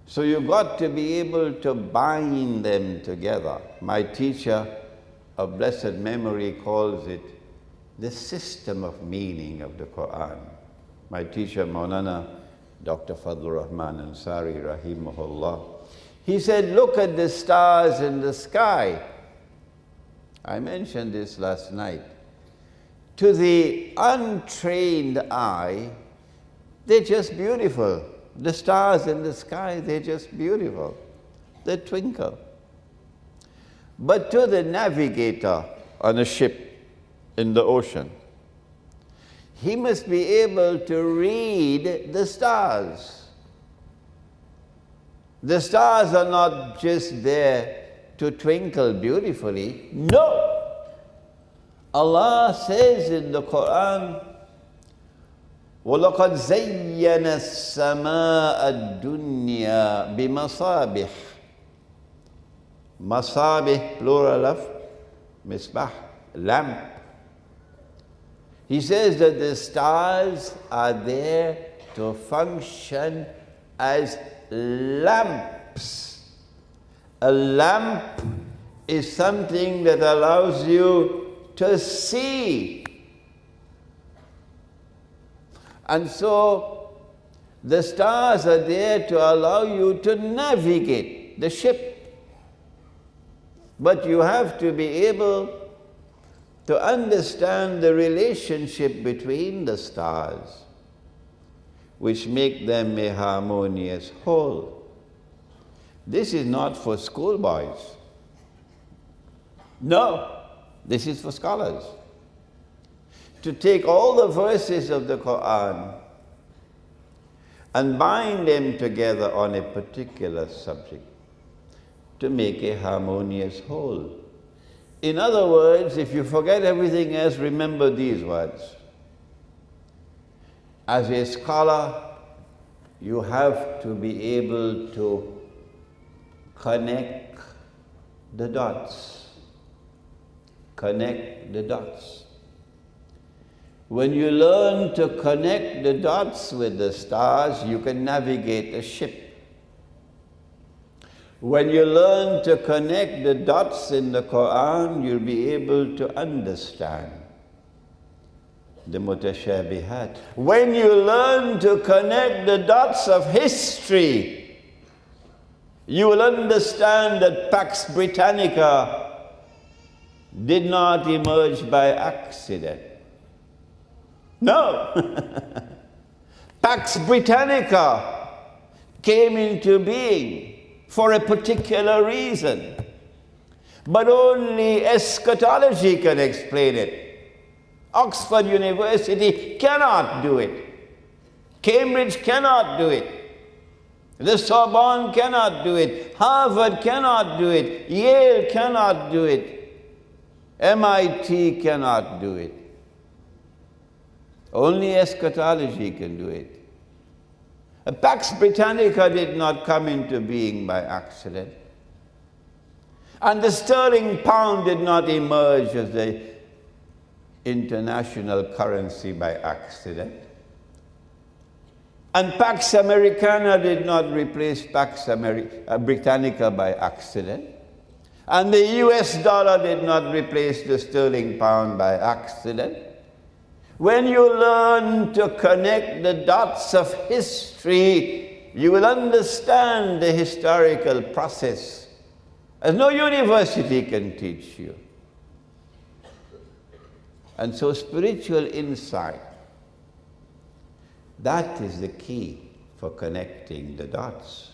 So you've got to be able to bind them together. My teacher of blessed memory calls it the system of meaning of the Quran. My teacher, Maulana Dr. Fadlur Rahman Ansari, rahimahullah, he said, look at the stars in the sky. I mentioned this last night. To the untrained eye, they're just beautiful. The stars in the sky, they're just beautiful. They twinkle. But to the navigator on a ship in the ocean, he must be able to read the stars. The stars are not just there to twinkle beautifully. No! Allah says in the Quran, وَلَقَدْ زَيَّنَ السَّمَاءَ الدُّنْيَا بِمَصَابِحِ. Masabih, plural of misbah, lamp. He says that the stars are there to function as lamps. A lamp is something that allows you to see. And so the stars are there to allow you to navigate the ship. But you have to be able to understand the relationship between the stars, which make them a harmonious whole. This is not for schoolboys. No, this is for scholars. To take all the verses of the Quran and bind them together on a particular subject to make a harmonious whole. In other words, if you forget everything else, remember these words. As a scholar, you have to be able to connect the dots. Connect the dots. When you learn to connect the dots with the stars, you can navigate a ship. When you learn to connect the dots in the Quran, you'll be able to understand the mutashabihat. When you learn to connect the dots of history, you will understand that Pax Britannica did not emerge by accident. No. Pax Britannica came into being for a particular reason. But only eschatology can explain it. Oxford University cannot do it. Cambridge cannot do it. The Sorbonne cannot do it. Harvard cannot do it. Yale cannot do it. MIT cannot do it. Only eschatology can do it. Pax Britannica did not come into being by accident. And the sterling pound did not emerge as the international currency by accident. And Pax Americana did not replace Pax Britannica by accident. And the US dollar did not replace the sterling pound by accident. When you learn to connect the dots of history, you will understand the historical process, as no university can teach you. And so spiritual insight, that is the key for connecting the dots.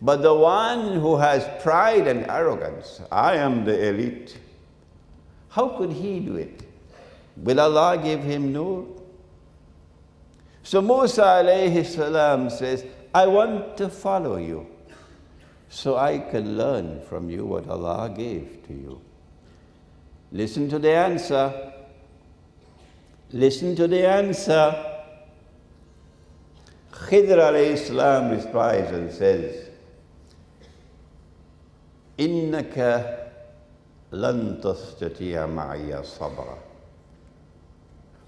But the one who has pride and arrogance, I am the elite, how could he do it? Will Allah give him nur? So Musa alayhi salam says, I want to follow you. so I can learn from you what Allah gave to you. Listen to the answer. Listen to the answer. Khidr alayhi salam replies and says, إِنَّكَ لَن تَسْتَطِيعَ مَعِيَ صَبْرًا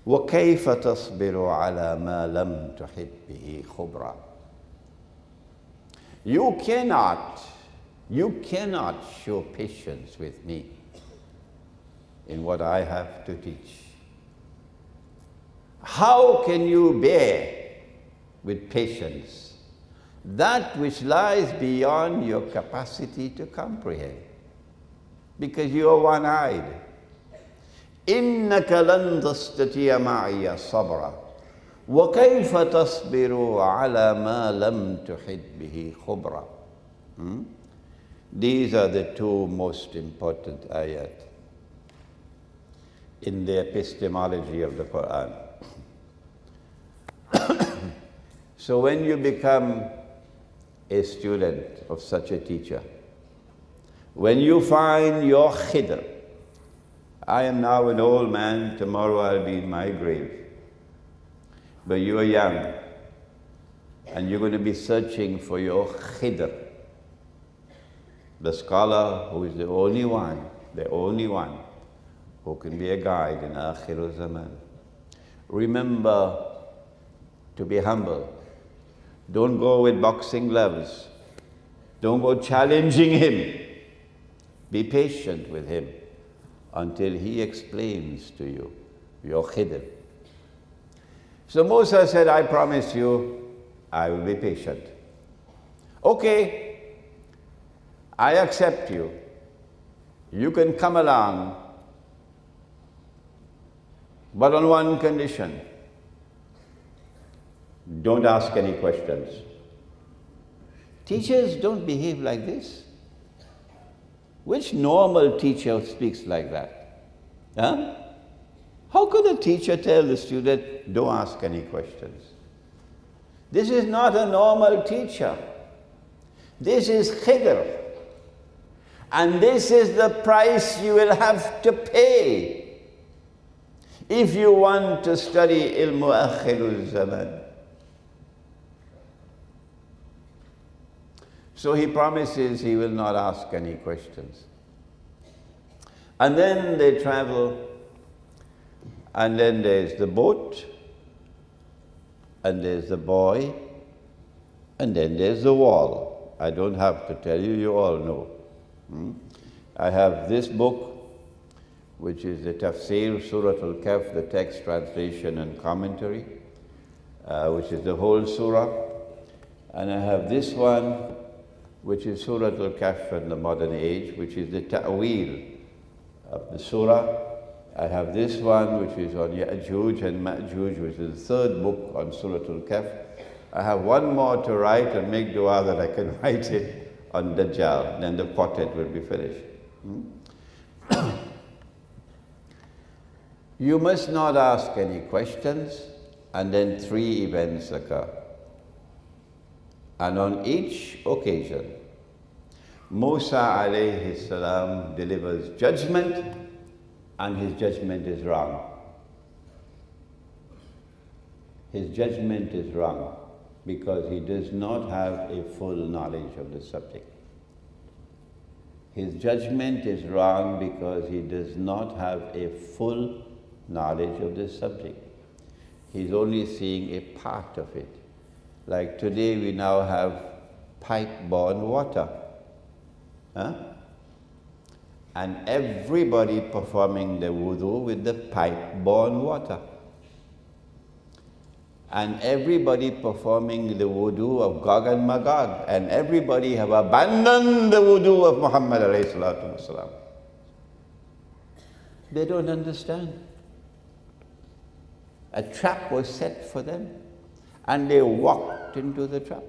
وَكَيْفَ تَصْبِرُ عَلَى مَا لَمْ تُحِطْ بِهِ خُبْرًا. You cannot show patience with me in what I have to teach. How can you bear with patience that which lies beyond your capacity to comprehend? Because you are one-eyed. إِنَّكَ لَن تَسْتَطِيعَ مَعِيَ صَبْرًا وَكَيْفَ تَصْبِرُ عَلَى مَا لَمْ تُحِطْ بِهِ خُبْرًا. These are the two most important ayat in the epistemology of the Quran. So when you become a student of such a teacher, when you find your khidr, I am now an old man, tomorrow I'll be in my grave. But you are young, and you're going to be searching for your khidr, the scholar who is the only one who can be a guide in Akhir Zaman. Remember to be humble. Don't go with boxing gloves. Don't go challenging him. Be patient with him until he explains to you your khidr. So Musa said, I promise you, I will be patient. Okay, I accept you. You can come along, but on one condition. Don't ask any questions. Teachers don't behave like this. Which normal teacher speaks like that? Huh? How could a teacher tell the student, don't ask any questions? This is not a normal teacher. This is khidr. And this is the price you will have to pay if you want to study ilmu akhirul zaman. So he promises he will not ask any questions. And then they travel, and then there's the boat, and there's the boy, and then there's the wall. I don't have to tell you, you all know. I have this book, which is the Tafsir, Surah Al-Kahf, the text, translation, and commentary, which is the whole surah. And I have this one, which is Surah Al-Kahf in the modern age, which is the ta'wil of the surah. I have this one, which is on Ya'juj and Ma'juj, which is the third book on Surah Al-Kahf. I have one more to write and make dua that I can write it on Dajjal, then the quartet will be finished. You must not ask any questions, and then three events occur. And on each occasion, Musa alayhi salam delivers judgment, and his judgment is wrong. His judgment is wrong because he does not have a full knowledge of the subject. His judgment is wrong because he does not have a full knowledge of the subject. He's only seeing a part of it. Like today we now have pipe-borne water. And everybody performing the wudu with the pipe-borne water. And everybody performing the wudu of Gog and Magog. And everybody have abandoned the wudu of Muhammad alayhi salatu wasalam. They don't understand. A trap was set for them. And they walked into the trap.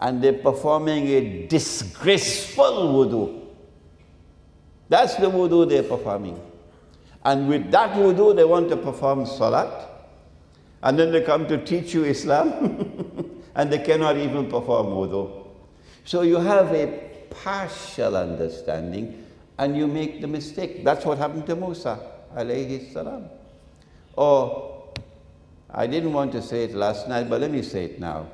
And they're performing a disgraceful wudu. That's the wudu they're performing. And with that wudu, they want to perform salat. And then they come to teach you Islam. And they cannot even perform wudu. So you have a partial understanding and you make the mistake. That's what happened to Musa, alayhi salam. Or, I didn't want to say it last night, but let me say it now.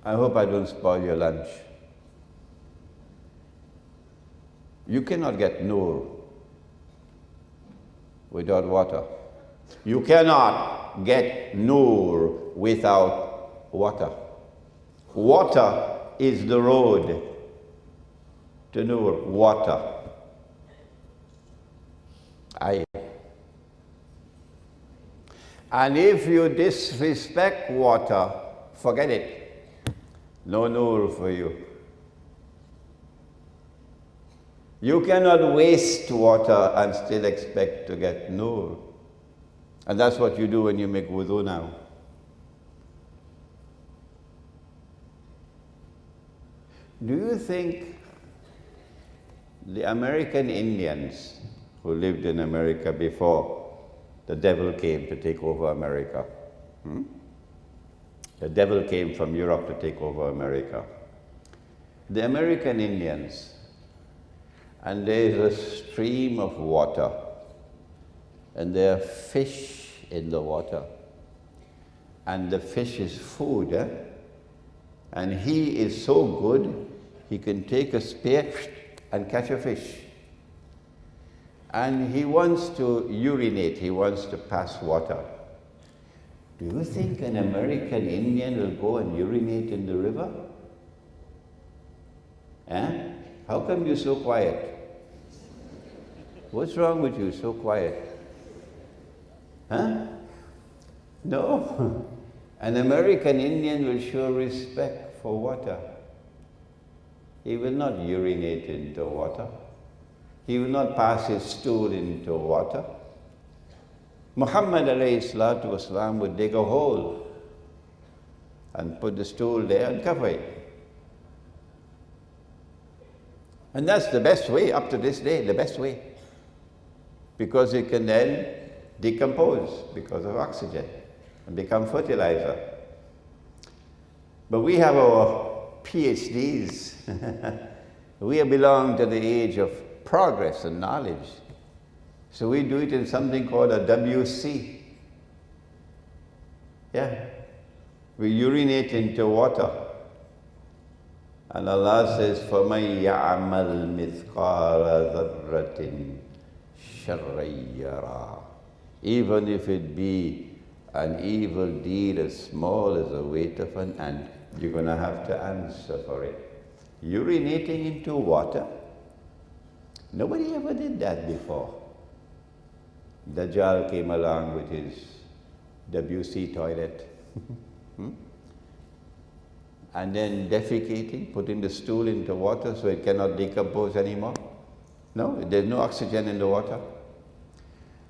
I hope I don't spoil your lunch. You cannot get nur without water. You cannot get nur without water. Water is the road to nur. Water. And if you disrespect water, forget it. No nur for you. You cannot waste water and still expect to get nur. And that's what you do when you make wudu now. Do you think the American Indians who lived in America before the devil came to take over America? The devil came from Europe to take over America. The American Indians, and there is a stream of water, and there are fish in the water, and the fish is food, and he is so good, he can take a spear and catch a fish. And he wants to urinate, he wants to pass water. Do you think an American Indian will go and urinate in the river? How come you're so quiet? What's wrong with you, so quiet? No. An American Indian will show respect for water. He will not urinate into water. He will not pass his stool into water. Muhammad alayhi salatu wasalam would dig a hole and put the stool there and cover it. And that's the best way, up to this day, the best way. Because it can then decompose because of oxygen and become fertilizer. But we have our PhDs. We belong to the age of progress and knowledge. So we do it in something called a WC. Yeah. We urinate into water. And Allah says, فَمَنْ يَعْمَلْ مِثْقَالَ ذَرَّةٍ شَرًّا يَرَهُ. Even if it be an evil deed as small as the weight of an ant, you're going to have to answer for it. Urinating into water? Nobody ever did that before. Dajjal came along with his WC toilet. And then defecating, putting the stool into water so it cannot decompose anymore. No, there's no oxygen in the water.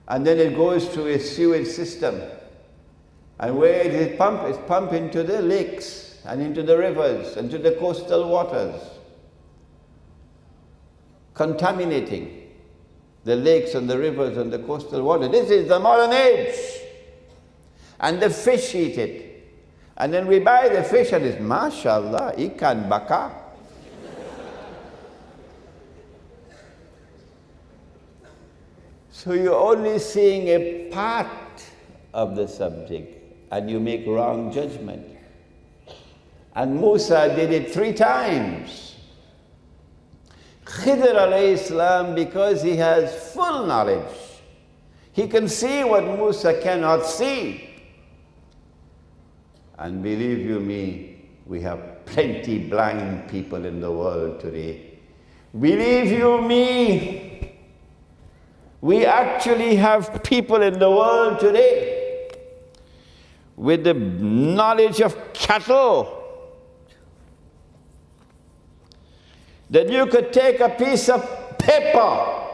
And then it goes through a sewage system. And where it is pumped, it's pumped into the lakes and into the rivers and to the coastal waters, contaminating the lakes and the rivers and the coastal water. This is the modern age. And the fish eat it. And then we buy the fish and it's, mashallah, ikan baka. So you're only seeing a part of the subject and you make wrong judgment. And Musa did it 3 times. Khidr alayhi salam, because he has full knowledge, he can see what Musa cannot see. And believe you me, we have plenty blind people in the world today. Believe you me, we actually have people in the world today with the knowledge of cattle, that you could take a piece of paper,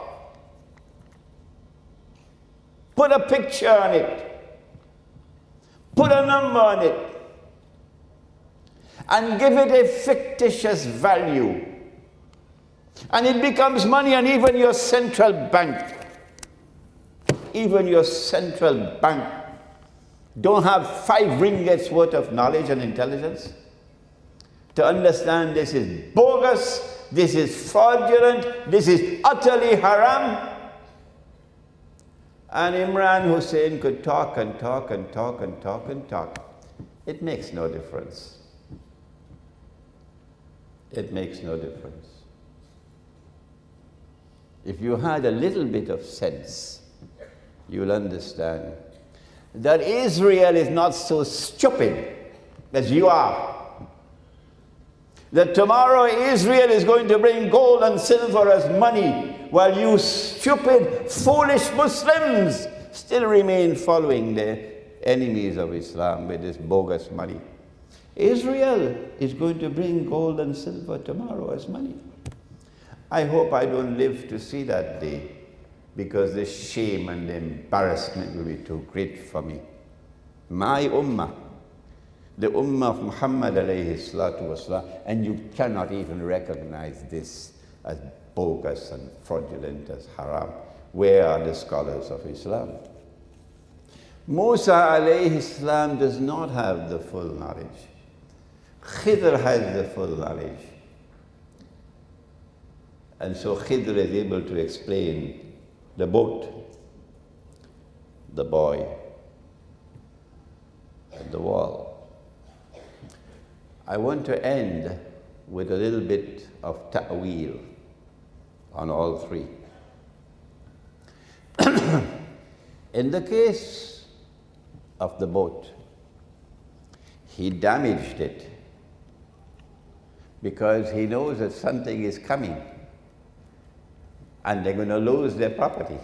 put a picture on it, put a number on it, and give it a fictitious value. And it becomes money, and even your central bank don't have 5 ringgits worth of knowledge and intelligence to understand this is bogus, this is fraudulent, this is utterly haram. And Imran Hosein could talk and talk and talk and talk and talk. It makes no difference. It makes no difference. If you had a little bit of sense, you'll understand that Israel is not so stupid as you are. That tomorrow Israel is going to bring gold and silver as money, while you stupid, foolish Muslims still remain following the enemies of Islam with this bogus money. Israel is going to bring gold and silver tomorrow as money. I hope I don't live to see that day, because the shame and the embarrassment will be too great for me. My ummah, the ummah of Muhammad alayhi salatu wasalam, and you cannot even recognize this as bogus and fraudulent, as haram. Where are the scholars of Islam? Musa alayhi salam does not have the full knowledge. Khidr has the full knowledge. And so Khidr is able to explain the boat, the boy, and the wall. I want to end with a little bit of ta'weel on all three. In the case of the boat, he damaged it because he knows that something is coming and they're going to lose their property.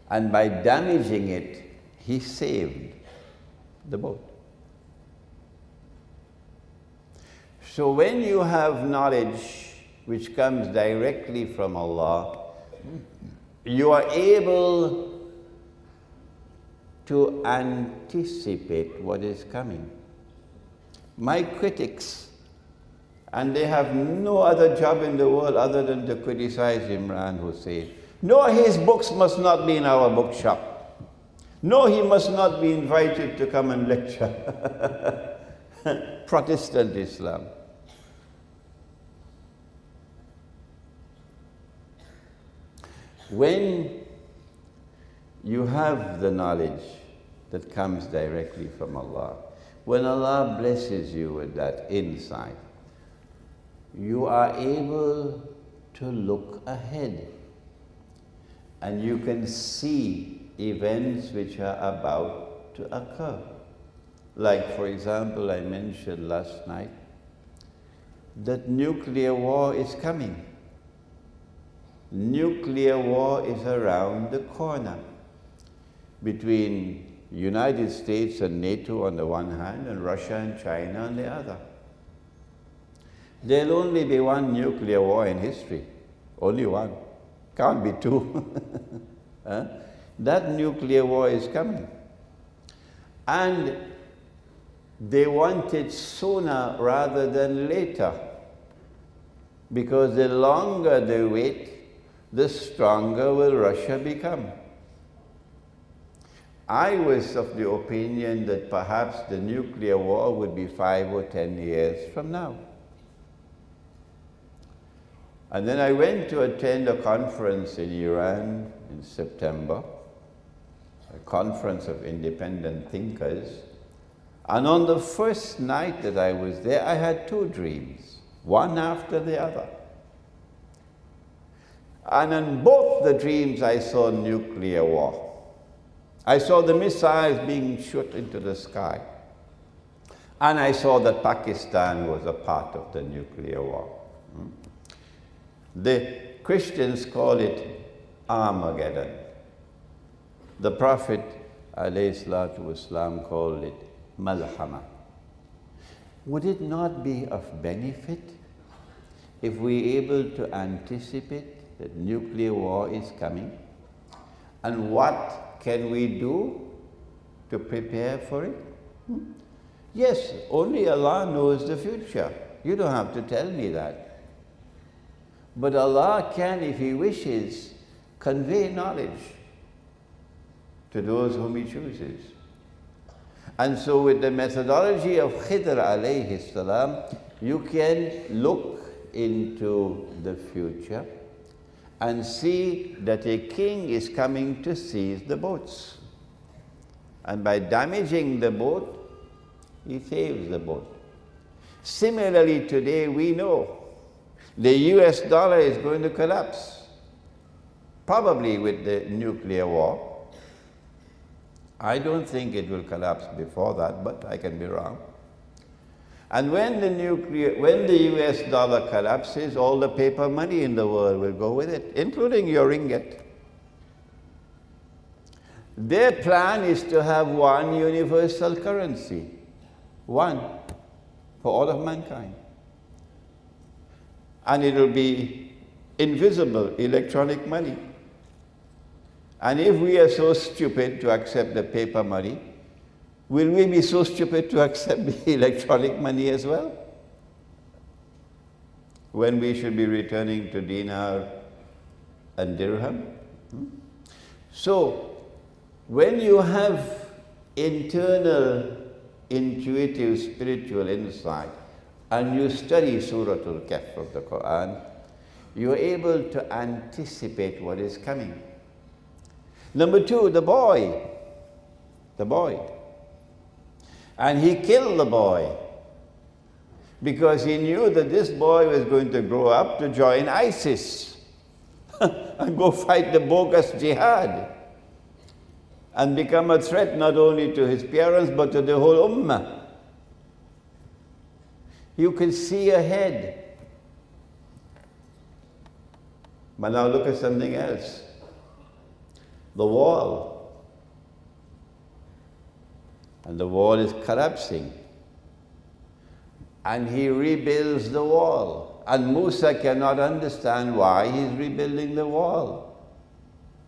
And by damaging it, he saved the boat. So when you have knowledge which comes directly from Allah, you are able to anticipate what is coming. My critics, and they have no other job in the world other than to criticize Imran Hosein. No, his books must not be in our bookshop. No, he must not be invited to come and lecture. Protestant Islam. When you have the knowledge that comes directly from Allah, when Allah blesses you with that insight, you are able to look ahead and you can see events which are about to occur. Like, for example, I mentioned last night that nuclear war is coming. Nuclear war is around the corner between United States and NATO on the one hand and Russia and China on the other. There'll only be one nuclear war in history. Only one. Can't be two. Huh? That nuclear war is coming. And they want it sooner rather than later. Because the longer they wait, the stronger will Russia become. I was of the opinion that perhaps the nuclear war would be 5 or 10 years from now. And then I went to attend a conference in Iran in September, a conference of independent thinkers. And on the first night that I was there, I had 2 dreams, one after the other. And in both the dreams, I saw nuclear war. I saw the missiles being shot into the sky. And I saw that Pakistan was a part of the nuclear war. The Christians call it Armageddon. The Prophet ﷺ called it Malhama. Would it not be of benefit if we are able to anticipate that nuclear war is coming? And what can we do to prepare for it? Yes, only Allah knows the future. You don't have to tell me that. But Allah can, if He wishes, convey knowledge. to those whom He chooses. And so with the methodology of Khidr alayhi salam, you can look into the future and see that a king is coming to seize the boats. And by damaging the boat, he saves the boat. Similarly, today we know the US dollar is going to collapse, probably with the nuclear war. I don't think it will collapse before that, but I can be wrong. And when the US dollar collapses, all the paper money in the world will go with it, including your ringgit. Their plan is to have one universal currency, one, for all of mankind. And it will be invisible electronic money. And if we are so stupid to accept the paper money, will we be so stupid to accept the electronic money as well? When we should be returning to dinar and dirham? So, when you have internal, intuitive, spiritual insight, and you study Surah Kahf of the Quran, you are able to anticipate what is coming. Number two, the boy. And he killed the boy because he knew that this boy was going to grow up to join ISIS and go fight the bogus jihad and become a threat not only to his parents but to the whole ummah. You can see ahead. But now look at something else. The wall. And the wall is collapsing. And he rebuilds the wall. And Musa cannot understand why he's rebuilding the wall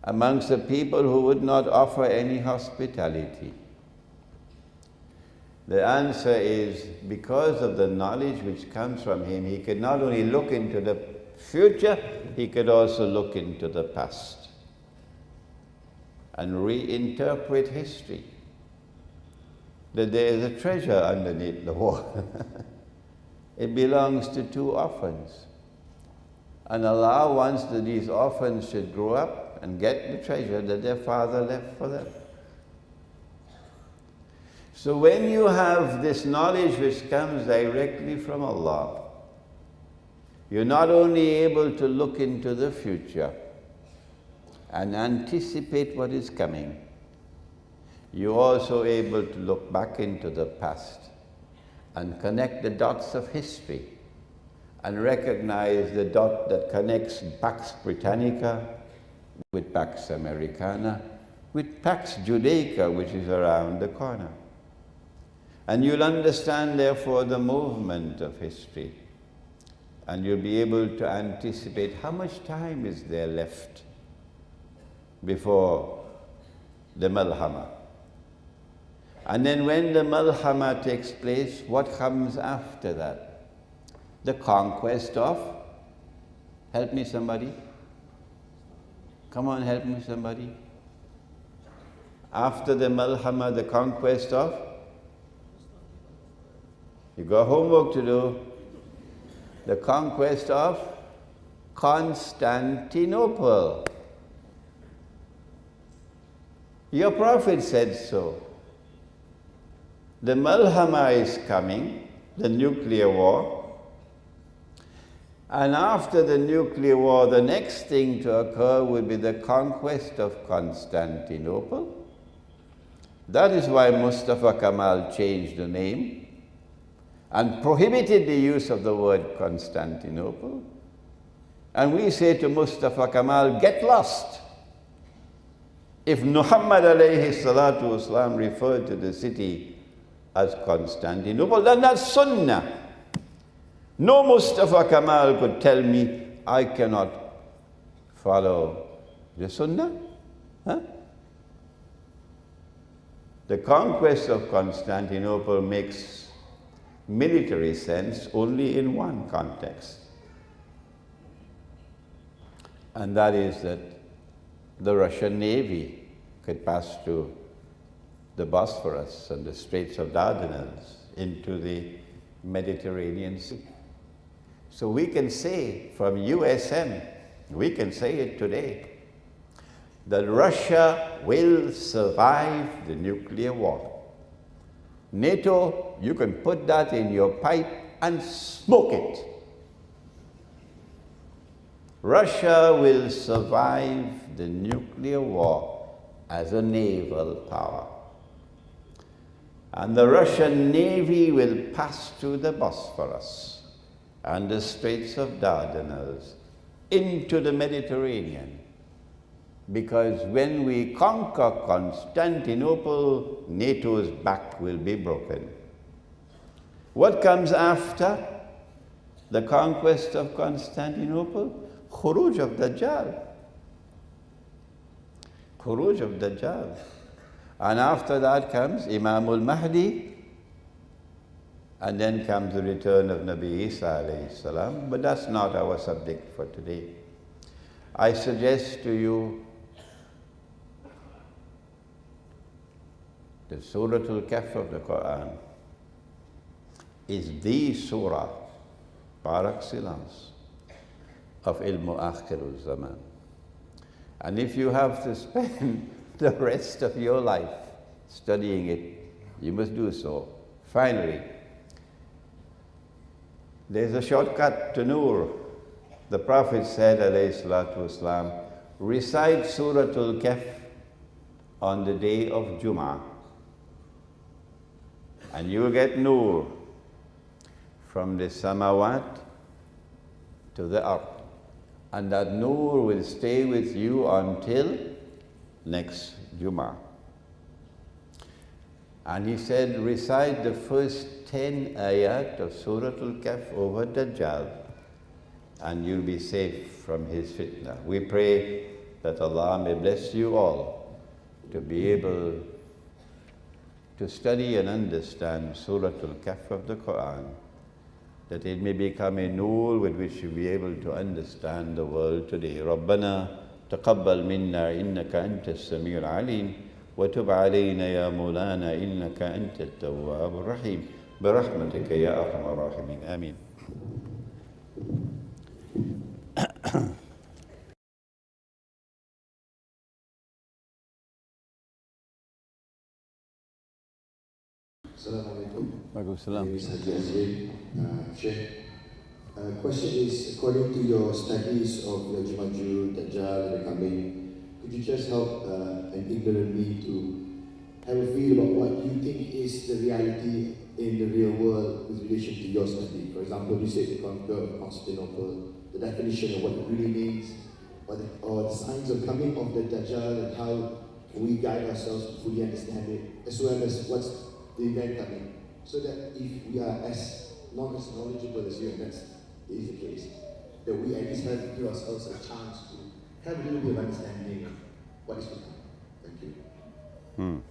amongst the people who would not offer any hospitality. The answer is because of the knowledge which comes from him, he could not only look into the future, he could also look into the past and reinterpret history. That there is a treasure underneath the wall. It belongs to two orphans. And Allah wants that these orphans should grow up and get the treasure that their father left for them. So when you have this knowledge which comes directly from Allah, you're not only able to look into the future and anticipate what is coming, you're also able to look back into the past and connect the dots of history and recognize the dot that connects Pax Britannica with Pax Americana, with Pax Judaica, which is around the corner. And you'll understand, therefore, the movement of history. And you'll be able to anticipate how much time is there left before the Malhama. And then when the Malhama takes place, what comes after that? The conquest of, help me somebody. Come on, help me somebody. After the Malhama, the conquest of, you got homework to do. The conquest of Constantinople. Your prophet said so. The Malhama is coming, the nuclear war. And after the nuclear war, the next thing to occur will be the conquest of Constantinople. That is why Mustafa Kemal changed the name and prohibited the use of the word Constantinople. And we say to Mustafa Kemal, get lost. If Muhammad alayhi salatu wasalam referred to the city as Constantinople, then that's Sunnah. No Mustafa Kemal could tell me I cannot follow the Sunnah. Huh? The conquest of Constantinople makes military sense only in one context. And that is that the Russian Navy could pass through the Bosphorus and the Straits of Dardanelles into the Mediterranean Sea. So we can say from USM, we can say it today, that Russia will survive the nuclear war. NATO, you can put that in your pipe and smoke it. Russia will survive the nuclear war as a naval power. And the Russian Navy will pass through the Bosphorus and the Straits of Dardanelles into the Mediterranean. Because when we conquer Constantinople, NATO's back will be broken. What comes after the conquest of Constantinople? Khuruj of Dajjal. Khuruj of Dajjal. And after that comes Imam al-Mahdi, and then comes the return of Nabi Isa alayhi salam. But that's not our subject for today. I suggest to you the Surah Al-Kahf of the Quran is the surah par excellence of Ilmu Akhirul Zaman. And if you have to spend the rest of your life studying it, you must do so. Finally, there's a shortcut to Nur. The Prophet said, alayhi salatu wasalam, recite Surah Al-Kahf on the day of Jum'ah, and you will get Nur from the samawat to the earth. And that Nur will stay with you until next Jum'ah. And he said, recite the first 10 ayat of Surah Al-Kahf over Dajjal, and you'll be safe from his fitna. We pray that Allah may bless you all to be able to study and understand Surah Al-Kahf of the Quran, that it may become a nur with which you'll be able to understand the world today. رَبَّنَا تَقَبَّلْ مِنَّا إِنَّكَ أَنْتَ السَّمِيعُ الْعَلِيمُ وَتُبْ عَلَيْنَا يَا مَوْلَانَا إِنَّكَ أَنْتَ التَّوَّابُ الرَّحِيمُ برحمتك يا أرحم الراحمين آمين. Assalamualaikum. Salam. Sheikh, question is, according to your studies of your Jumaju, Dajjal, and the coming, could you just help an ignorant me to have a feel about what you think is the reality in the real world with relation to your study? For example, you said the conquer of Constantinople, the definition of what it really means, or the signs of coming of the Dajjal, and how we guide ourselves to fully understand it, as well as what's the event coming, so that if we are not as knowledgeable as you, and that is the case, that we at least give ourselves a chance to have a little bit of understanding of what is to come. Thank you.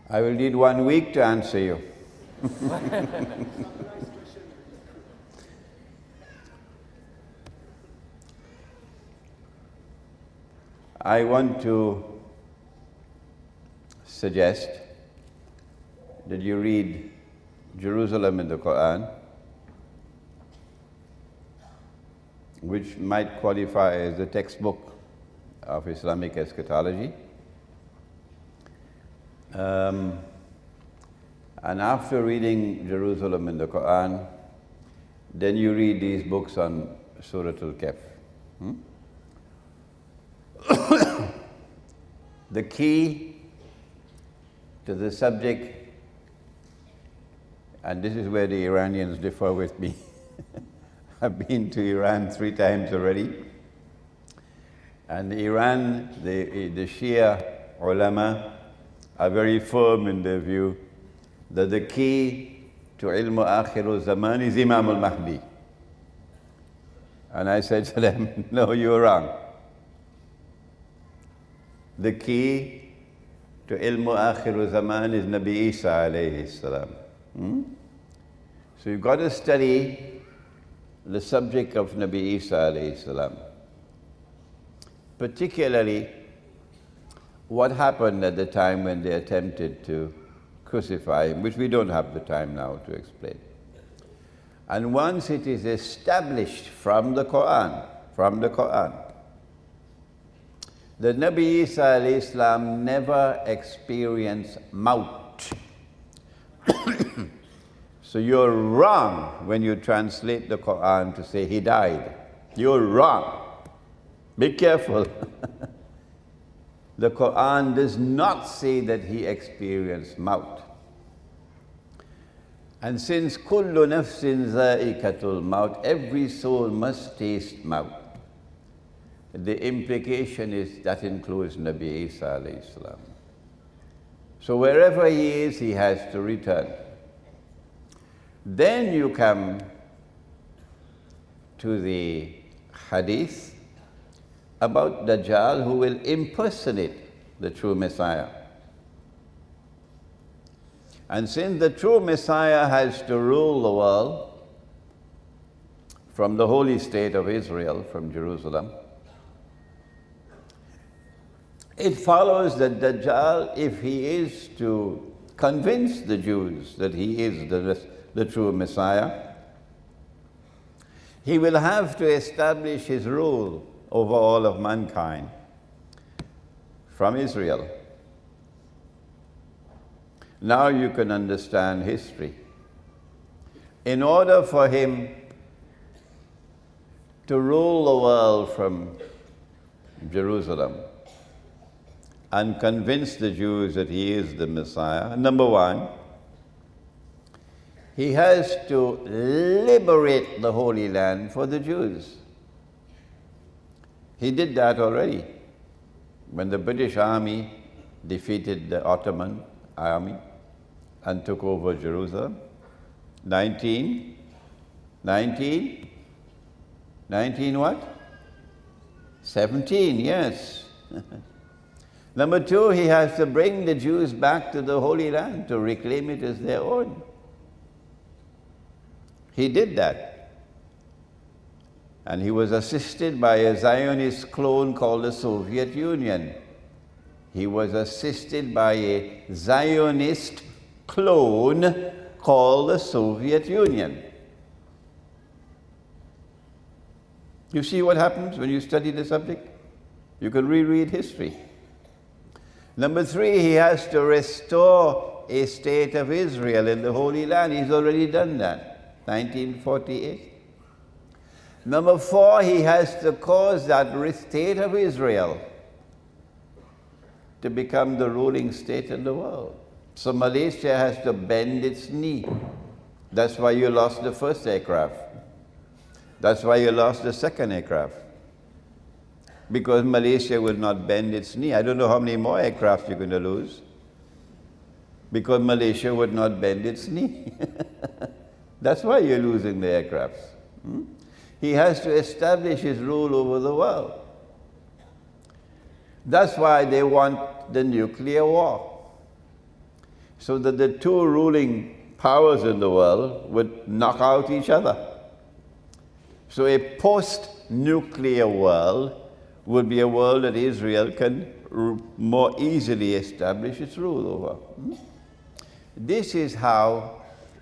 I will need 1 week to answer you. I want to suggest that you read Jerusalem in the Quran, which might qualify as the textbook of Islamic eschatology. And after reading Jerusalem in the Quran, then you read these books on Surah Al-Kahf. The key to the subject, and this is where the Iranians differ with me. I've been to Iran 3 times already. And Iran, the Shia ulama are very firm in their view that the key to ilmu akhirul zaman is Imam al-Mahdi. And I said to them, no, you're wrong. The key to ilmu akhirul zaman is Nabi Isa alayhi salam. So you've got to study the subject of Nabi Isa alayhi salam. particularly what happened at the time when they attempted to crucify him, which we don't have the time now to explain. And once it is established from the Quran, that Nabi Isa alayhi salam never experienced maut. So you're wrong when you translate the Quran to say he died. You're wrong. Be careful. The Quran does not say that he experienced maut. And since kullu nafsin za'ikatul maut, every soul must taste maut, the implication is that includes Nabi Isa alayhi salam. So wherever he is, he has to return. Then you come to the hadith about Dajjal, who will impersonate the true Messiah. And since the true Messiah has to rule the world from the holy state of Israel, from Jerusalem, it follows that Dajjal, if he is to convince the Jews that he is the true Messiah, he will have to establish his rule over all of mankind from Israel. Now you can understand history. In order for him to rule the world from Jerusalem and convince the Jews that he is the Messiah, number one, he has to liberate the Holy Land for the Jews. He did that already. When the British army defeated the Ottoman army and took over Jerusalem, 19 what? 17, yes. Number two, he has to bring the Jews back to the Holy Land to reclaim it as their own. He did that. And he was assisted by a Zionist clone called the Soviet Union. He was assisted by a Zionist clone called the Soviet Union. You see what happens when you study the subject? You can reread history. Number three, he has to restore a state of Israel in the Holy Land. He's already done that, 1948. Number four, he has to cause that state of Israel to become the ruling state in the world. So Malaysia has to bend its knee. That's why you lost the first aircraft. That's why you lost the second aircraft. Because Malaysia will not bend its knee. I don't know how many more aircraft you're going to lose. Because Malaysia would not bend its knee. That's why you're losing the aircrafts. He has to establish his rule over the world. That's why they want the nuclear war. So that the two ruling powers in the world would knock out each other. So a post-nuclear world would be a world that Israel can more easily establish its rule over. This is how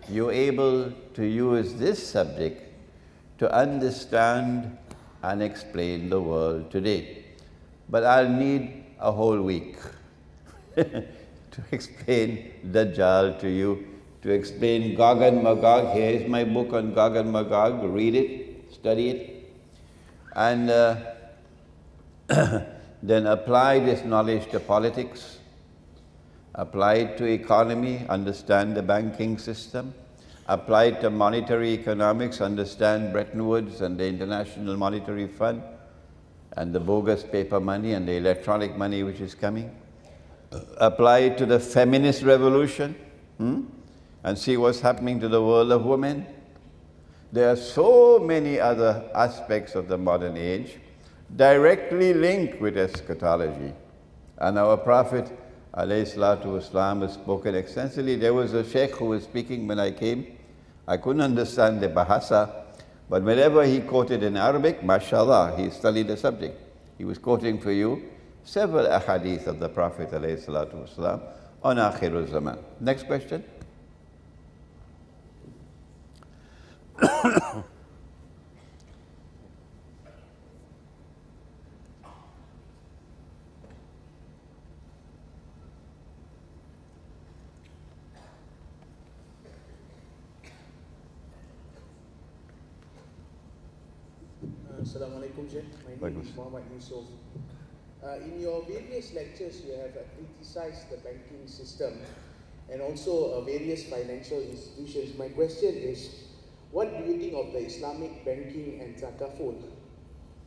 you're able to use this subject to understand and explain the world today. But I'll need a whole week to explain Dajjal to you, to explain Gog and Magog. Here is my book on Gog and Magog. Read it, study it, and then apply this knowledge to politics, apply it to economy, understand the banking system, apply it to monetary economics, understand Bretton Woods and the International Monetary Fund, and the bogus paper money and the electronic money which is coming. Apply it to the feminist revolution, and see what's happening to the world of women. There are so many other aspects of the modern age directly linked with eschatology. And our Prophet ﷺ has spoken extensively. There was a Sheikh who was speaking when I came. I couldn't understand the Bahasa, but whenever he quoted in Arabic, mashallah, he studied the subject. He was quoting for you several ahadith of the Prophet ﷺ on Akhirul Zaman. Next question. Assalamu alaikum, Sheikh. My name is Muhammad Yusuf. In your various lectures, you have criticized the banking system and also various financial institutions. My question is, what do you think of the Islamic banking and takaful,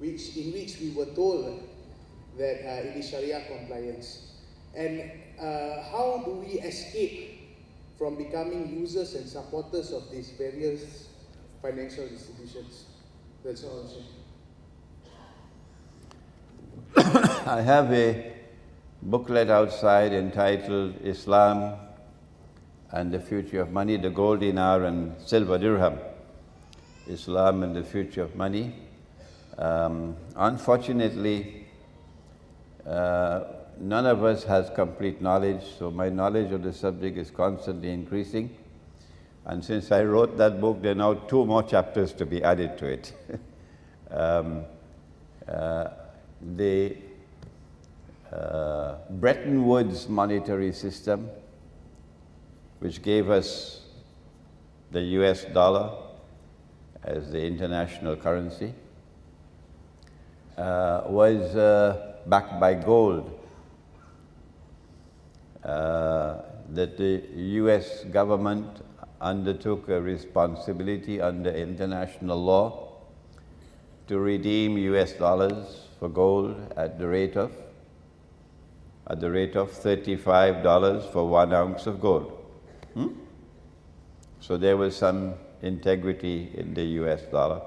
in which we were told that it is Sharia compliance? And how do we escape from becoming users and supporters of these various financial institutions? That's all, Sheikh. I have a booklet outside entitled Islam and the Future of Money, the gold dinar and silver dirham. Islam and the Future of Money. Unfortunately, none of us has complete knowledge, so my knowledge of the subject is constantly increasing. And since I wrote that book, there are now 2 more chapters to be added to it. The Bretton Woods monetary system, which gave us the US dollar as the international currency, was backed by gold. That the US government undertook a responsibility under international law to redeem US dollars for gold at the rate of $35 for 1 ounce of gold. So there was some integrity in the US dollar.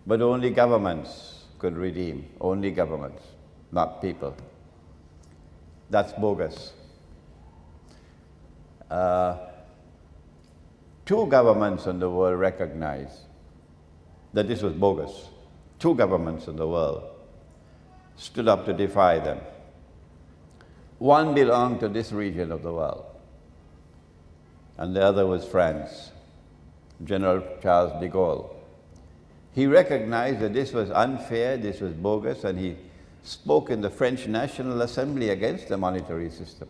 But only governments could redeem, only governments, not people. That's bogus. 2 governments in the world recognized that this was bogus. 2 governments in the world stood up to defy them. One belonged to this region of the world, and the other was France, General Charles de Gaulle. He recognized that this was unfair, this was bogus, and he spoke in the French National Assembly against the monetary system.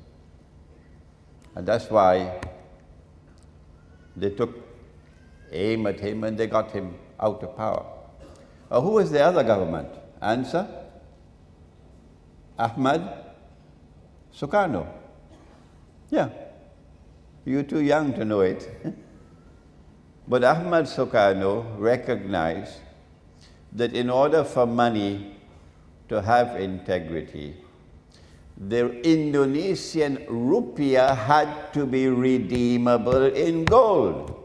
And that's why they took aim at him and they got him out of power. Who was the other government? Answer? Ahmad Sukarno. Yeah, you're too young to know it. But Ahmad Sukarno recognized that in order for money to have integrity, the Indonesian rupiah had to be redeemable in gold.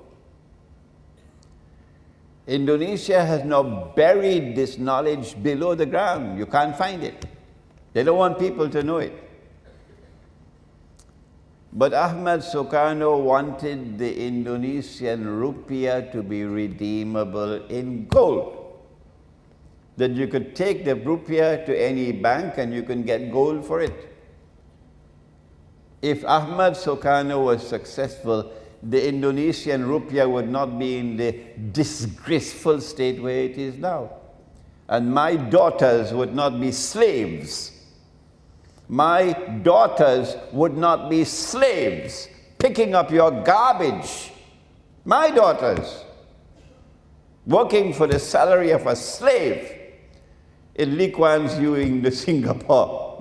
Indonesia has now buried this knowledge below the ground. You can't find it. They don't want people to know it. But Ahmad Sukarno wanted the Indonesian rupiah to be redeemable in gold. That you could take the rupiah to any bank and you can get gold for it. If Ahmad Sukarno was successful, the Indonesian rupiah would not be in the disgraceful state where it is now. And my daughters would not be slaves. My daughters would not be slaves picking up your garbage. My daughters working for the salary of a slave in Lee Kuan Yew in the Singapore.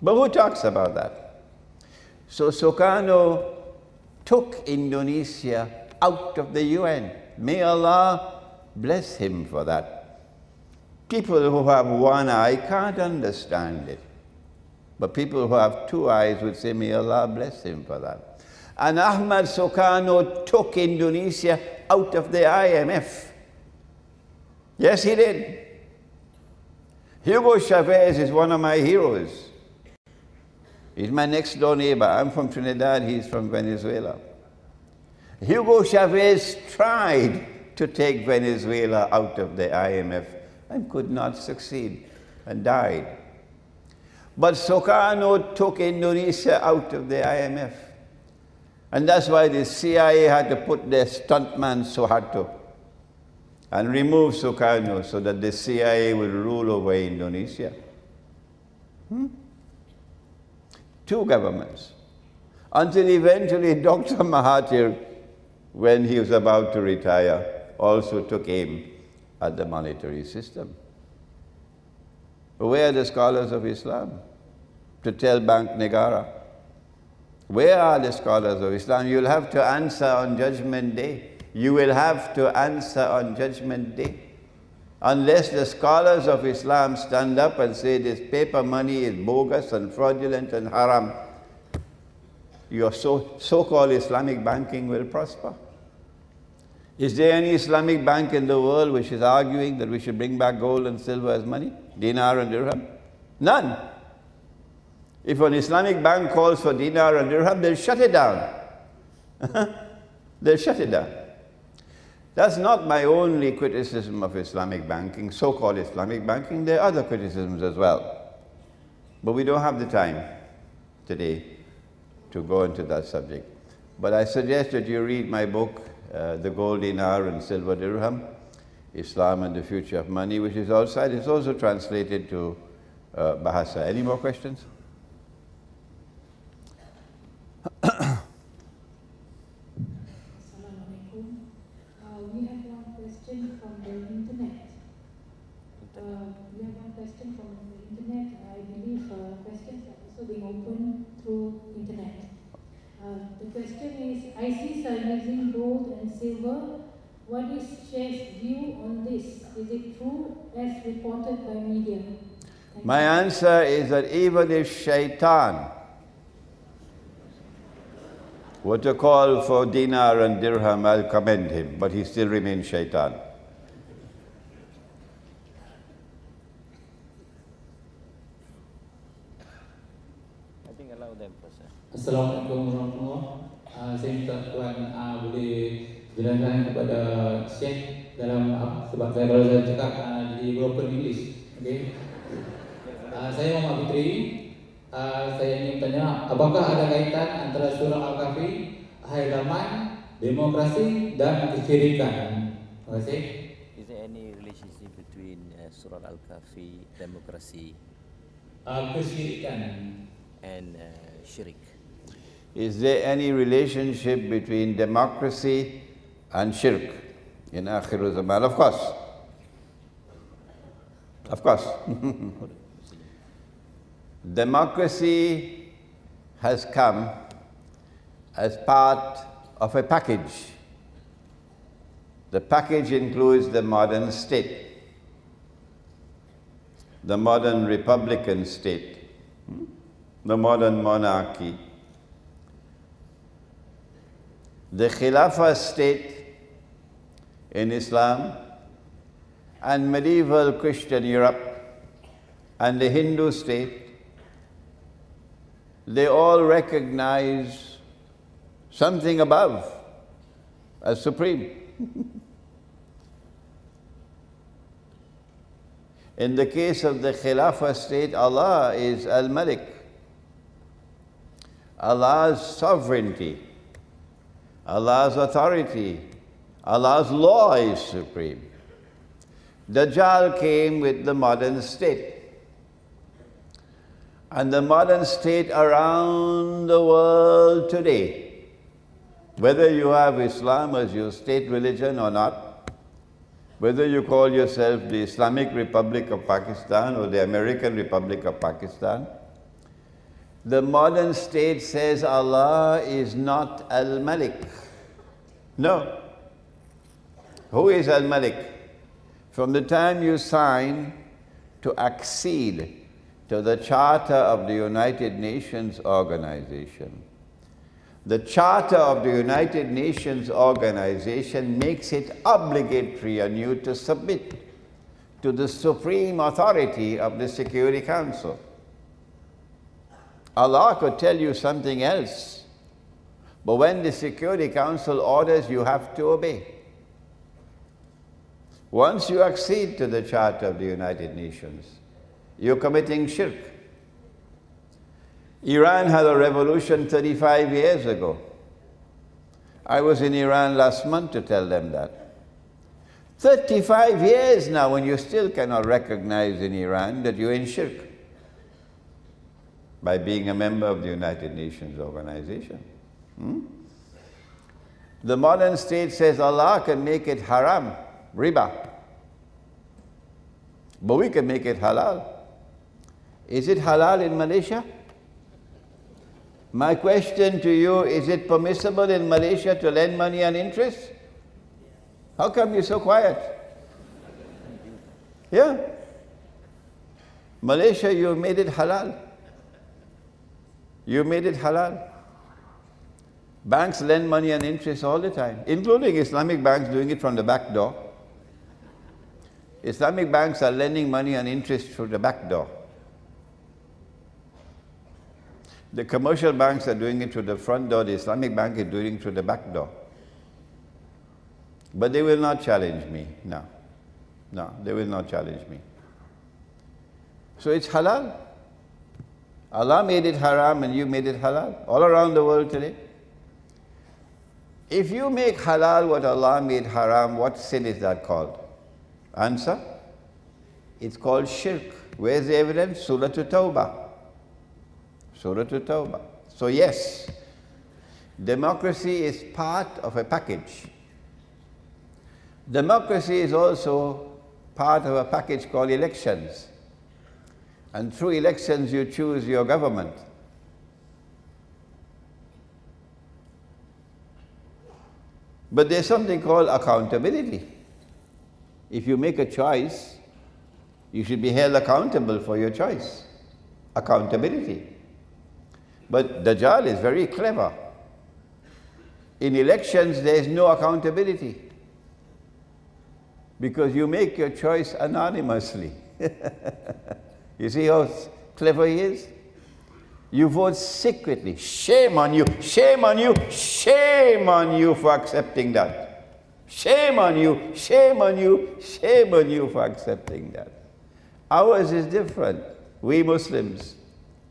But who talks about that? So Sukarno took Indonesia out of the UN. May Allah bless him for that. People who have one eye can't understand it. But people who have 2 eyes would say, may Allah bless him for that. And Ahmad Sukarno took Indonesia out of the IMF. Yes, he did. Hugo Chavez is one of my heroes. He's my next door neighbor. I'm from Trinidad, he's from Venezuela. Hugo Chavez tried to take Venezuela out of the IMF, and could not succeed and died. But Sukarno took Indonesia out of the IMF. And that's why the CIA had to put their stuntman Suharto and remove Sukarno so that the CIA will rule over Indonesia. Two governments. Until eventually Dr. Mahathir, when he was about to retire, also took aim at the monetary system. Where are the scholars of Islam to tell Bank Negara? Where are the scholars of Islam? You'll have to answer on Judgment Day. You will have to answer on Judgment Day. Unless the scholars of Islam stand up and say this paper money is bogus and fraudulent and haram, your so-called Islamic banking will prosper. Is there any Islamic bank in the world which is arguing that we should bring back gold and silver as money? Dinar and dirham? None. If an Islamic bank calls for dinar and dirham, they'll shut it down. They'll shut it down. That's not my only criticism of Islamic banking, so-called Islamic banking. There are other criticisms as well. But we don't have the time today to go into that subject. But I suggest that you read my book, The Gold Dinar and Silver Dirham, Islam and the Future of Money, which is outside. It's also translated to Bahasa. Any more questions? Assalamualaikum. We have one question from the internet. I believe questions are also being opened through internet. The question is, ISIS are using gold and silver. What is Sheikh's view on this? Is it true as reported by media? My answer is that even if Shaitan were to call for dinar and dirham, I'll commend him, but he still remains Shaitan. I think allow them first. Assalamualaikum warahmatullahi wabarakatuh. Saya minta Tuan boleh jelaskan kepada Sheikh dalam sebab kalau saya cakap di broken English, okay? Saya Muhammad Fitri. Saya ingin tanya, apakah ada kaitan antara surah Al-Kahfi, akhir zaman, demokrasi dan kesyirikan? Terima kasih. Is there any relationship between Surah Al-Kahfi, democracy, kesyirikan, and shirk? Is there any relationship between democracy and shirk in Akhir Zaman? Of course. Of course. Democracy has come as part of a package. The package includes the modern state, the modern republican state, the modern monarchy, the Khilafah state in Islam, and medieval Christian Europe, and the Hindu state. They all recognize something above as supreme. In the case of the Khilafah state, Allah is Al-Malik. Allah's sovereignty, Allah's authority, Allah's law is supreme. Dajjal came with the modern state. And the modern state around the world today, whether you have Islam as your state religion or not, whether you call yourself the Islamic Republic of Pakistan or the American Republic of Pakistan, the modern state says Allah is not Al-Malik. No. Who is Al-Malik? From the time you sign to accede to the Charter of the United Nations Organization. The Charter of the United Nations Organization makes it obligatory on you to submit to the supreme authority of the Security Council. Allah could tell you something else, but when the Security Council orders, you have to obey. Once you accede to the Charter of the United Nations, you're committing shirk. Iran had a revolution 35 years ago. I was in Iran last month to tell them that. 35 years now, and you still cannot recognize in Iran that you're in shirk by being a member of the United Nations organization. The modern state says Allah can make it haram, riba, but we can make it halal. Is it halal in Malaysia? My question to you, is it permissible in Malaysia to lend money on interest? How come you're so quiet? Yeah. Malaysia, you made it halal. You made it halal. Banks lend money on interest all the time, including Islamic banks doing it from the back door. Islamic banks are lending money on interest through the back door. The commercial banks are doing it through the front door, the Islamic bank is doing it through the back door. But they will not challenge me, no. No, they will not challenge me. So it's halal. Allah made it haram and you made it halal, all around the world today. If you make halal what Allah made haram, what sin is that called? Answer? It's called shirk. Where's the evidence? Surah Tawbah. Surah Tawbah. So yes, democracy is part of a package. Democracy is also part of a package called elections. And through elections you choose your government. But there's something called accountability. If you make a choice, you should be held accountable for your choice. Accountability. But Dajjal is very clever. In elections, there is no accountability. Because you make your choice anonymously. You see how clever he is? You vote secretly. Shame on you, shame on you, shame on you for accepting that. Shame on you, shame on you, shame on you for accepting that. Ours is different. We Muslims.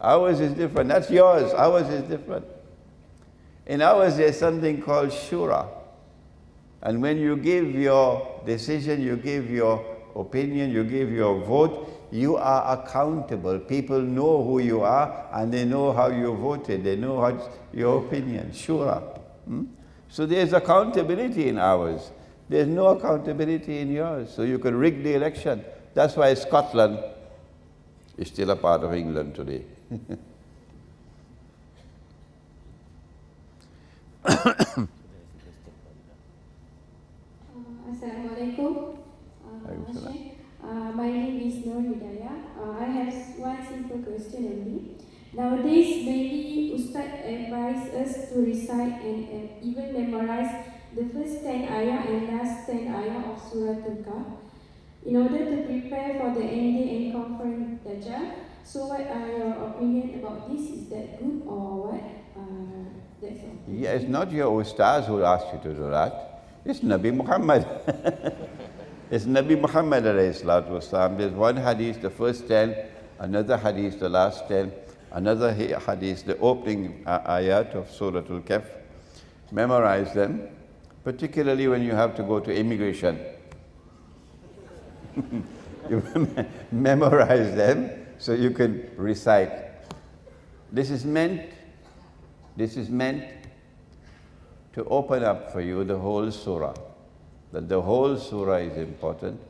Ours is different. That's yours. Ours is different. In ours, there's something called shura. And when you give your decision, you give your opinion, you give your vote, you are accountable. People know who you are and they know how you voted. They know how your opinion. Shura. So there's accountability in ours. There's no accountability in yours. So you can rig the election. That's why Scotland is still a part of England today. Assalamualaikum. My name is Nur Hidayah. I have one simple question only. Nowadays, many Ustad advise us to recite and even memorize the first 10 ayah and last 10 ayah of Surah Kahf in order to prepare for the ending and confront Dajjal. So what are your opinion about this? Is that good or what? That's all. Yeah, it's not your ustaz who asked you to do that. It's Nabi Muhammad. It's Nabi Muhammad alayhi salatu wasalam. There's one hadith, the first 10, another hadith, the last 10, another hadith, the opening ayat of Surah Kahf. Memorize them, particularly when you have to go to immigration. You memorize them so you can recite. This is meant to open up for you the whole surah. That the whole surah is important,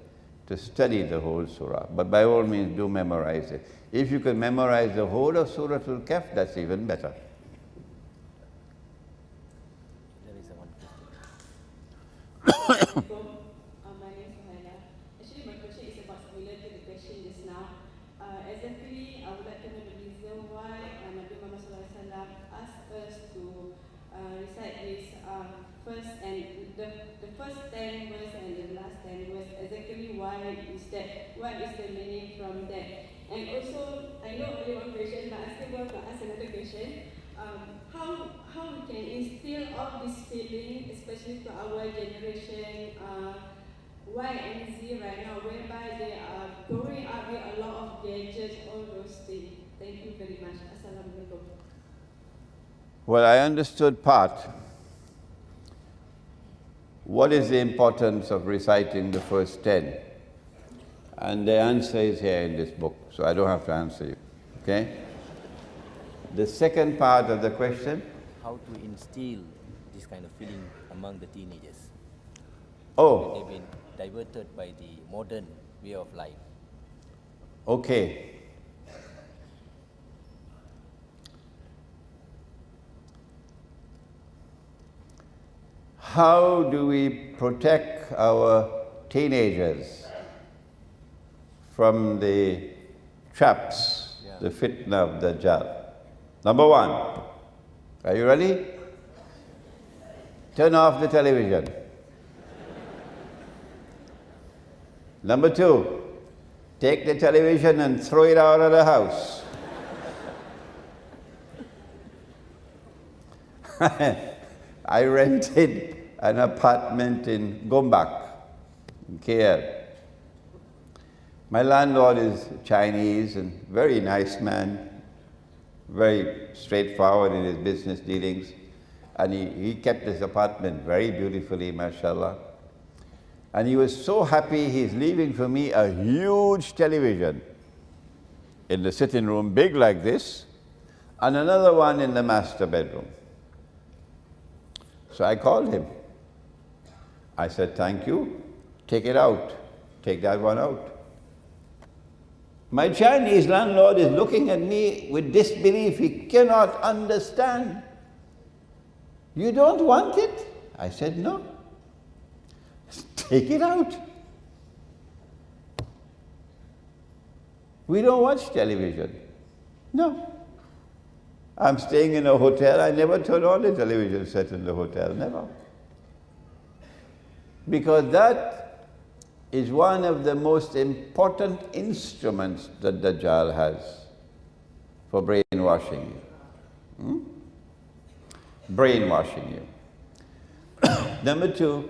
to study the whole surah. But by all means, do memorize it. If you can memorize the whole of Surah Kahf, that's even better. There is one question. My name is Hosein. Actually, my question is about similar to the question just now. Exactly, I would like to know the reason why Nabi Muhammad SAW asked us to recite this first and the first 10 verse and the last 10 verse. Exactly why is that? What is the meaning from that? And also, I know only one question, but I still want to ask another question. How we can instill all this feeling, especially to our generation, Y and Z right now, whereby they are growing up with a lot of gadgets, all those things. Thank you very much. Assalamualaikum. Well, I understood part. What is the importance of reciting the first 10? And the answer is here in this book, so I don't have to answer you, okay? The second part of the question? How to instill this kind of feeling among the teenagers? Oh. They've been diverted by the modern way of life. Okay. How do we protect our teenagers from the traps, the fitna of Dajjal? Number one, are you ready? Turn off the television. Number two, take the television and throw it out of the house. I rented an apartment in Gombak, in KL. My landlord is Chinese and very nice man, very straightforward in his business dealings. And he kept his apartment very beautifully, mashallah. And he was so happy he's leaving for me a huge television in the sitting room, big like this, and another one in the master bedroom. So I called him. I said, thank you, take it out, take that one out. My Chinese landlord is looking at me with disbelief, he cannot understand. You don't want it? I said, no. Take it out. We don't watch television. No. I'm staying in a hotel, I never turn on the television set in the hotel, never. Because that is one of the most important instruments that Dajjal has for brainwashing you. Brainwashing you. Number two,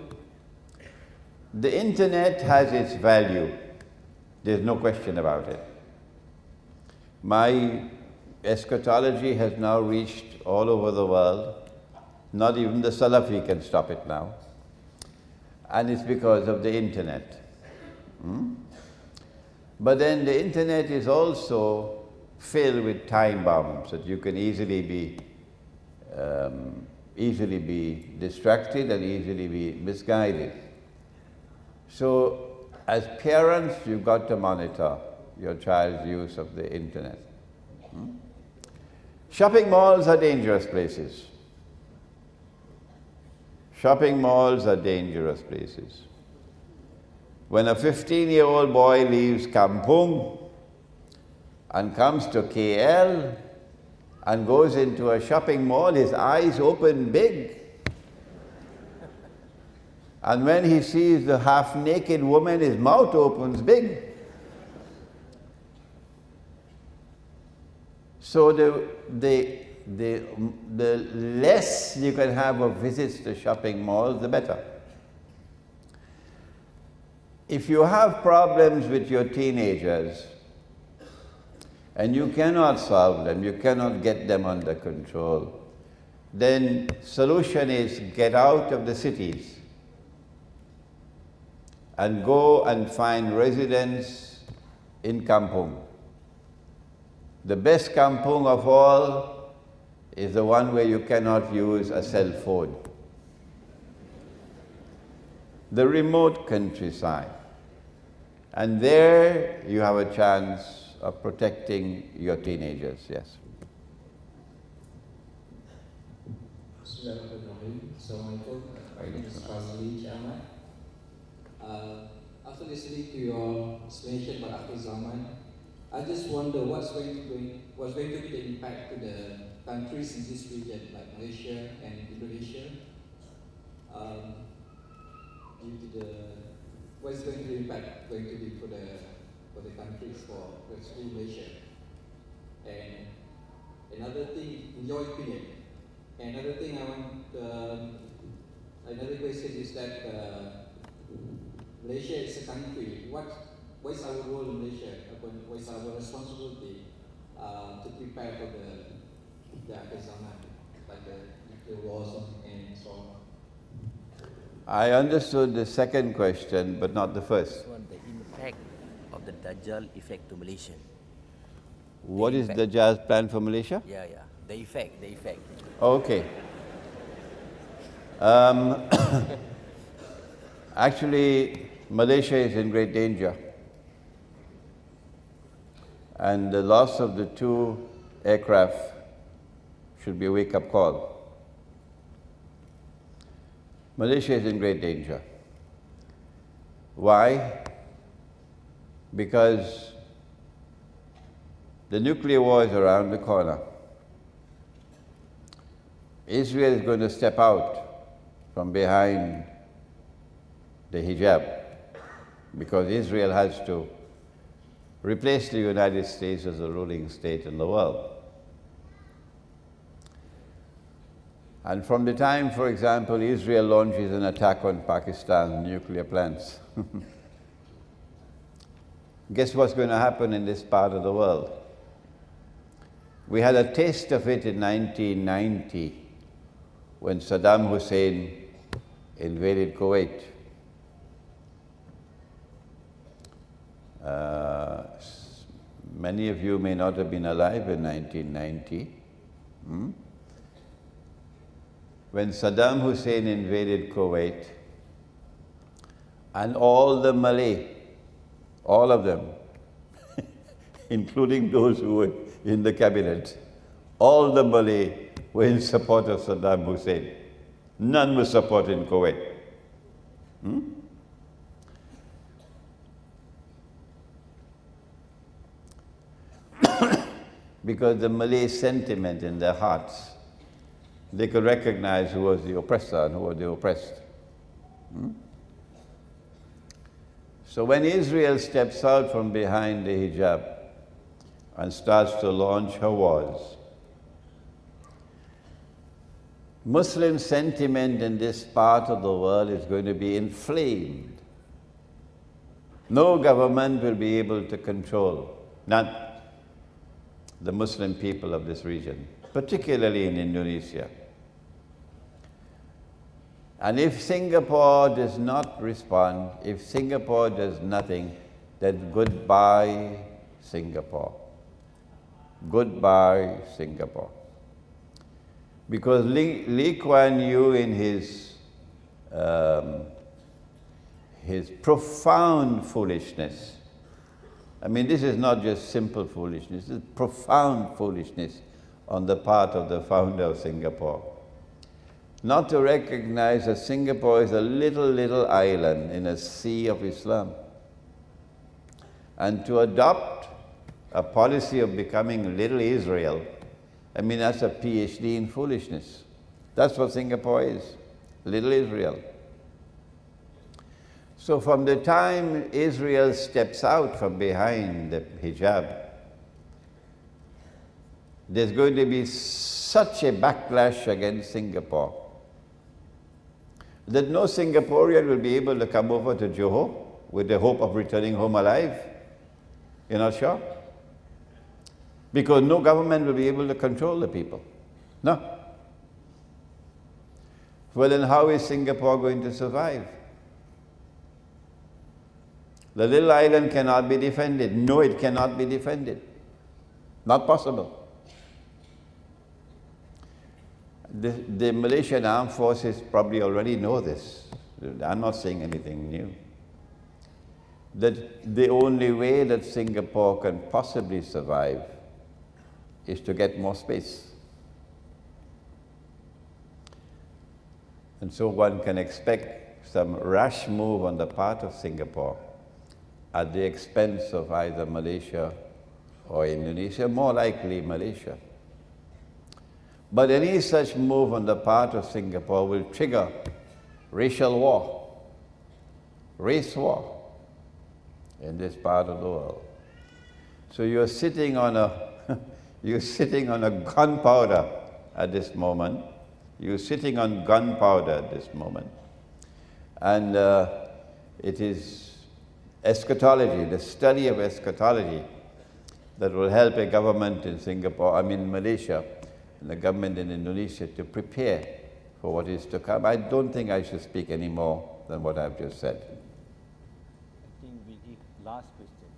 the internet has its value. There's no question about it. My eschatology has now reached all over the world. Not even the Salafi can stop it now. And it's because of the internet. But then the internet is also filled with time bombs that you can easily be distracted and easily be misguided. So as parents, you've got to monitor your child's use of the internet. Shopping malls are dangerous places. Shopping malls are dangerous places. When a 15-year-old boy leaves Kampung and comes to KL and goes into a shopping mall, his eyes open big. And when he sees the half-naked woman, his mouth opens big. So the less you can have of visits to shopping malls, the better. If you have problems with your teenagers and you cannot solve them, you cannot get them under control, then solution is get out of the cities and go and find residence in kampung. The best kampung of all is the one where you cannot use a cell phone. The remote countryside. And there you have a chance of protecting your teenagers, yes. Assalamualaikum. My name is Fazli Ahmad. After listening to your explanation about Akhir Zaman, I just wonder what's going to be the impact to the countries in this region, like Malaysia and Indonesia, due to the what is going to be the impact going to be for the countries, for especially Malaysia. And another thing, in your opinion, another thing I want, another question is that Malaysia is a country. What is our role in Malaysia? What is our responsibility to prepare for the akhir zaman, like the nuclear wars and so on? I understood the second question, but not the first. This one, the impact of the Dajjal effect to Malaysia. What is Dajjal's plan for Malaysia? Yeah, yeah. The effect. Okay. Actually, Malaysia is in great danger. And the loss of the 2 aircraft should be a wake-up call. Malaysia is in great danger. Why? Because the nuclear war is around the corner. Israel is going to step out from behind the hijab because Israel has to replace the United States as the ruling state in the world. And from the time, for example, Israel launches an attack on Pakistan's nuclear plants, guess what's going to happen in this part of the world? We had a taste of it in 1990 when Saddam Hussein invaded Kuwait. Many of you may not have been alive in 1990. When Saddam Hussein invaded Kuwait, and all the Malay, all of them, including those who were in the cabinet, all the Malay were in support of Saddam Hussein. None were supporting Kuwait. Because the Malay sentiment in their hearts, they could recognize who was the oppressor and who was the oppressed. So when Israel steps out from behind the hijab and starts to launch her wars, Muslim sentiment in this part of the world is going to be inflamed. No government will be able to control, none, the Muslim people of this region, particularly in Indonesia. And if Singapore does not respond, if Singapore does nothing, then goodbye Singapore. Goodbye Singapore. Because Lee Kuan Yew in his profound foolishness, I mean, this is not just simple foolishness, this is profound foolishness on the part of the founder of Singapore. Not to recognize that Singapore is a little island in a sea of Islam, and to adopt a policy of becoming little Israel, I mean, that's a PhD in foolishness. That's what Singapore is, little Israel. So from the time Israel steps out from behind the hijab, there's going to be such a backlash against Singapore that no Singaporean will be able to come over to Johor with the hope of returning home alive. You're not sure? Because no government will be able to control the people. No. Well, then how is Singapore going to survive? The little island cannot be defended. No, it cannot be defended. Not possible. The Malaysian armed forces probably already know this. I'm not saying anything new. That the only way that Singapore can possibly survive is to get more space. And so one can expect some rash move on the part of Singapore at the expense of either Malaysia or Indonesia, more likely Malaysia. But any such move on the part of Singapore will trigger racial war, race war in this part of the world. So you're sitting on a gunpowder at this moment. You're sitting on gunpowder at this moment. And It is eschatology, the study of eschatology, that will help a government in Malaysia, and the government in Indonesia to prepare for what is to come. I don't think I should speak any more than what I've just said. I think we give last question.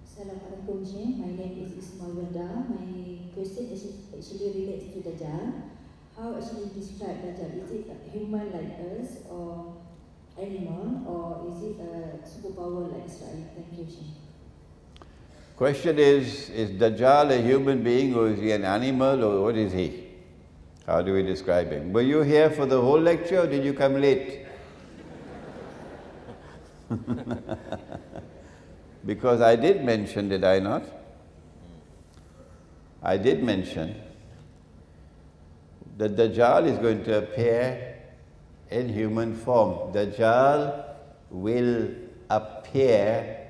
Assalamualaikum, Sheikh. My name is Ismail Wanda. My question is actually relates to Dajjal. How actually describe Dajjal? Is it a human like us, or animal, or is it a superpower like Israel? Thank you, Sheikh. Question is Dajjal a human being, or is he an animal, or what is he? How do we describe him? Were you here for the whole lecture, or did you come late? Because I did mention, did I not? I did mention that Dajjal is going to appear in human form. Dajjal will appear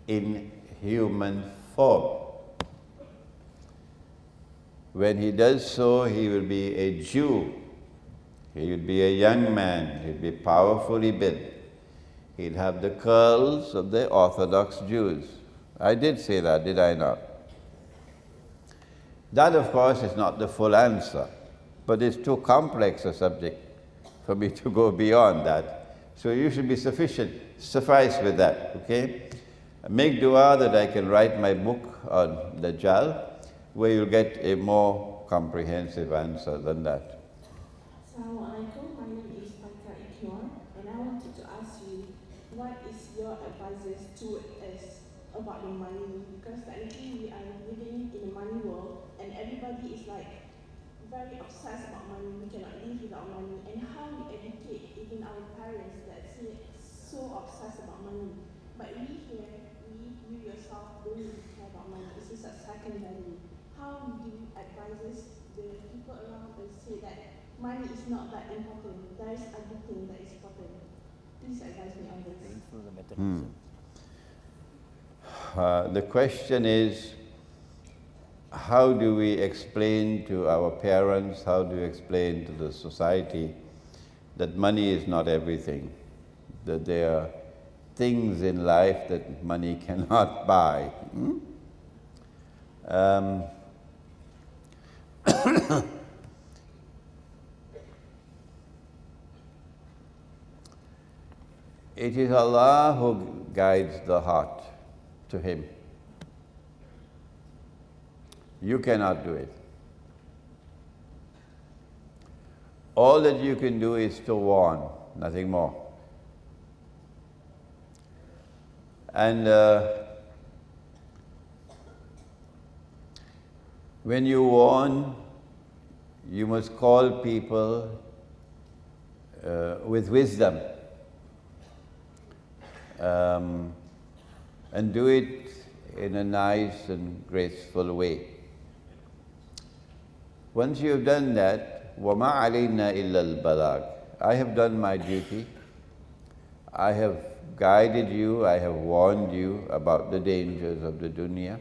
in human form. When he does so, he will be a Jew. He will be a young man. He'll be powerfully built. He'll have the curls of the Orthodox Jews. I did say that, did I not? That, of course, is not the full answer, but it's too complex a subject for me to go beyond that. So you should be suffice with that, okay? Make dua that I can write my book on Dajjal, where you'll get a more comprehensive answer than that. Assalamualaikum, my name is Panka Iknor, and I wanted to ask you, what is your advice to us about the money? Because technically we are living in a money world, and everybody is like very obsessed about money. We cannot live without money. And how we educate even our parents that say so obsessed about money. But we here, you yourself don't really care about money. It's just a second value. How do you advise the people around us say that money is not that important? There is other thing that is important. Please advise me on this. The question is, how do we explain to our parents, how do we explain to the society that money is not everything, that there are things in life that money cannot buy? It is Allah who guides the heart to Him. You cannot do it. All that you can do is to warn, nothing more. And when you warn, you must call people with wisdom, and do it in a nice and graceful way. Once you have done that, وَمَا عَلَيْنَا إِلَّا الْبَلَاغِ, I have done my duty. I have guided you, I have warned you about the dangers of the dunya.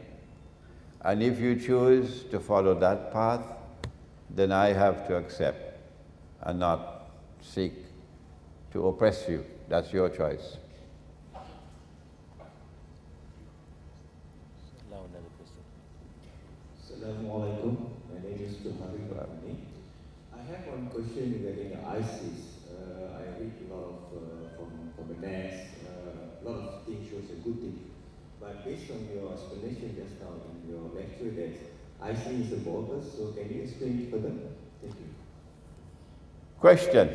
And if you choose to follow that path, then I have to accept and not seek to oppress you. That's your choice. Assalamualaikum. My name is Johannes Rahmani. I have one question regarding ISIS. I read a lot of from the net, a lot of things shows a good thing. But based on your explanation just now in your lecture that ISIS is a bogus, so can you explain it further? Thank you. Question.